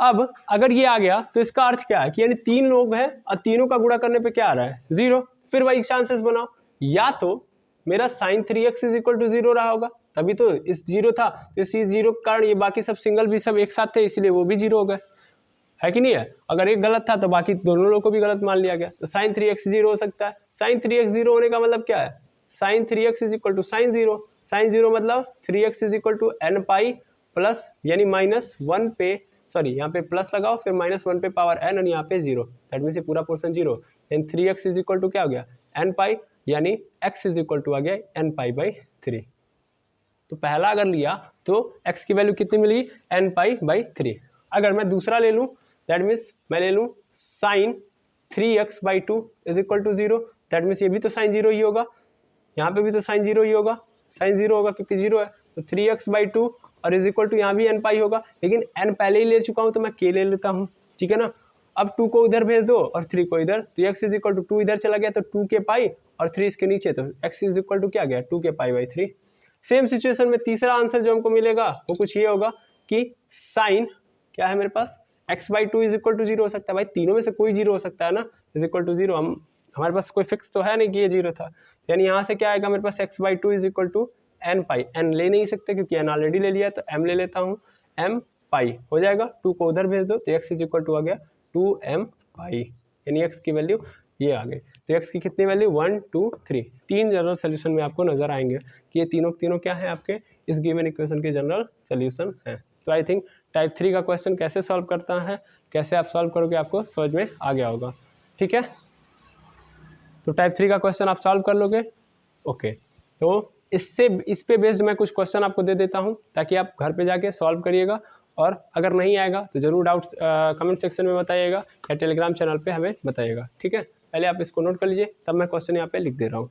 अब अगर ये आ गया तो इसका अर्थ क्या है कि यानी 3 लोग हैं और तीनों का गुणा करने पे क्या आ रहा है 0, फिर वही चांसेस बनाओ, या तो मेरा sign 3x is equal to 0 रहा होगा तभी तो इस जीरो था, तो इस जीरो के कारण ये बाकी सब सिंगल भी सब एक साथ थे, इसलिए वो भी जीरो हो गए, है कि नहीं है। अगर एक गलत था तो बाकी दोनों लोग को भी गलत मान लिया गया, तो साइन 3x जीरो हो सकता है। साइन 3x जीरो होने का मतलब क्या है, sine 3x is equal to sine zero, sine zero मतलब 3x is equal to n pi plus यानी -1 पे, सॉरी यहाँ पे प्लस लगाओ फिर -1 पे पावर n और यहाँ पे जीरो, दैट मीन्स ये पूरा पोर्शन जीरो, यानी 3x इज इक्वल टू क्या हो गया n पाई, यानी x इज इक्वल टू आ गया n पाई बाई 3। तो पहला अगर लिया तो x की वैल्यू कितनी मिली, n पाई बाई 3। अगर मैं दूसरा ले लूँ दैट मीन्स मैं ले लूँ sine 3x by 2 is equal to zero, that means ये भी तो साइन जीरो ही होगा, यहाँ पे भी तो साइन जीरो ही होगा, साइन जीरो होगा क्योंकि जीरो है, तो 3x बाई 2 और इज इक्वल टू यहाँ भी n पाई होगा, लेकिन n पहले ही ले चुका हूँ तो मैं k ले लेता हूँ, ठीक है ना। अब 2 को इधर भेज दो और 3 को इधर, तो x इज इक्वल टू 2 इधर चला गया तो 2 के पाई और 3 इसके नीचे, तो x इज इक्वल टू क्या गया 2 के पाई बाई 3। सेम सिचुएशन में तीसरा आंसर जो हमको मिलेगा वो कुछ ये होगा कि साइन क्या है मेरे पास x by 2 is equal to zero हो सकता है, भाई तीनों में से कोई जीरो हो सकता है ना, इज इक्वल टू जीरो, हमारे पास कोई फिक्स तो है नहीं कि ये जीरो था, यानी यहाँ से क्या आएगा मेरे पास x by 2 is equal to n pi, n ले नहीं सकते क्योंकि n ऑलरेडी ले लिया, तो m ले लेता हूँ, m पाई हो जाएगा, 2 को उधर भेज दो तो x इज इक्वल टू आ गया 2m पाई, यानी x की वैल्यू ये आ गई। तो x की कितनी वैल्यू 1 2 3, तीन जनरल सोल्यूशन में आपको नजर आएंगे कि ये तीनों तीनों क्या है आपके इस गिवन इक्वेशन के जनरल सोल्यूशन है। तो आई थिंक टाइप 3 का क्वेश्चन कैसे सॉल्व करता है, कैसे आप सॉल्व करोगे आपको समझ में आ गया होगा, ठीक है। तो टाइप 3 का क्वेश्चन आप सॉल्व कर लोगे, ओके। तो इस पे बेस्ड मैं कुछ क्वेश्चन आपको दे देता हूँ ताकि आप घर पे जाके सॉल्व करिएगा, और अगर नहीं आएगा तो ज़रूर डाउट्स कमेंट सेक्शन में बताइएगा या टेलीग्राम चैनल पे हमें बताइएगा, ठीक है। पहले आप इसको नोट कर लीजिए, तब मैं क्वेश्चन यहाँ पे लिख दे रहा हूँ।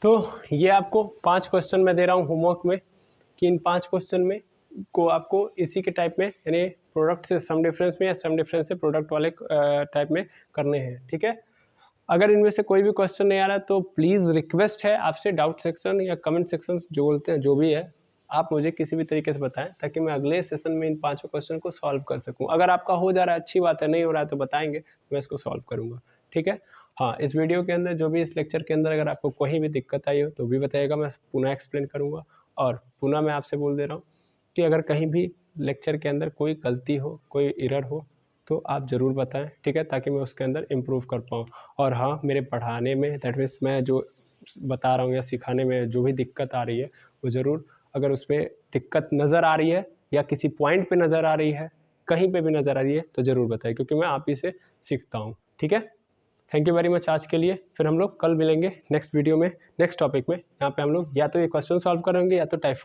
तो ये आपको 5 क्वेश्चन मैं दे रहा हूँ होमवर्क में, कि इन 5 क्वेश्चन में को आपको इसी के टाइप में यानी प्रोडक्ट से सम डिफरेंस में या सम डिफरेंस से प्रोडक्ट वाले टाइप में करने हैं, ठीक है। अगर इनमें से कोई भी क्वेश्चन नहीं आ रहा है तो प्लीज़ रिक्वेस्ट है आपसे डाउट सेक्शन या कमेंट सेक्शन जो बोलते हैं जो भी है, आप मुझे किसी भी तरीके से बताएं ताकि मैं अगले सेशन में इन 5 क्वेश्चन को सॉल्व कर सकूं। अगर आपका हो जा रहा है अच्छी बात है, नहीं हो रहा है तो बताएंगे, मैं इसको सॉल्व करूंगा, ठीक है। हाँ, इस वीडियो के अंदर जो भी इस लेक्चर के अंदर अगर आपको कोई भी दिक्कत आई हो तो भी बताइएगा, मैं पुनः एक्सप्लेन करूँगा। और पुनः मैं आपसे बोल दे रहा हूँ कि अगर कहीं भी लेक्चर के अंदर कोई गलती हो, कोई एरर हो तो आप ज़रूर बताएं, ठीक है, ताकि मैं उसके अंदर इम्प्रूव कर पाऊँ। और हाँ, मेरे पढ़ाने में दैट मीन्स मैं जो बता रहा हूँ या सिखाने में जो भी दिक्कत आ रही है वो ज़रूर, अगर उसमें दिक्कत नज़र आ रही है या किसी पॉइंट पे नज़र आ रही है, कहीं पे भी नज़र आ रही है तो ज़रूर बताइए, क्योंकि मैं आप ही से सीखता हूँ, ठीक है। थैंक यू वेरी मच आज के लिए, फिर हम लोग कल मिलेंगे नेक्स्ट वीडियो में नेक्स्ट टॉपिक में। यहाँ पे हम लोग या तो ये क्वेश्चन सॉल्व करेंगे या तो टाइप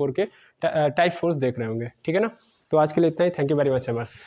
4 देख रहे होंगे, ठीक है ना। तो आज के लिए इतना ही, थैंक यू वेरी मच एमर्स।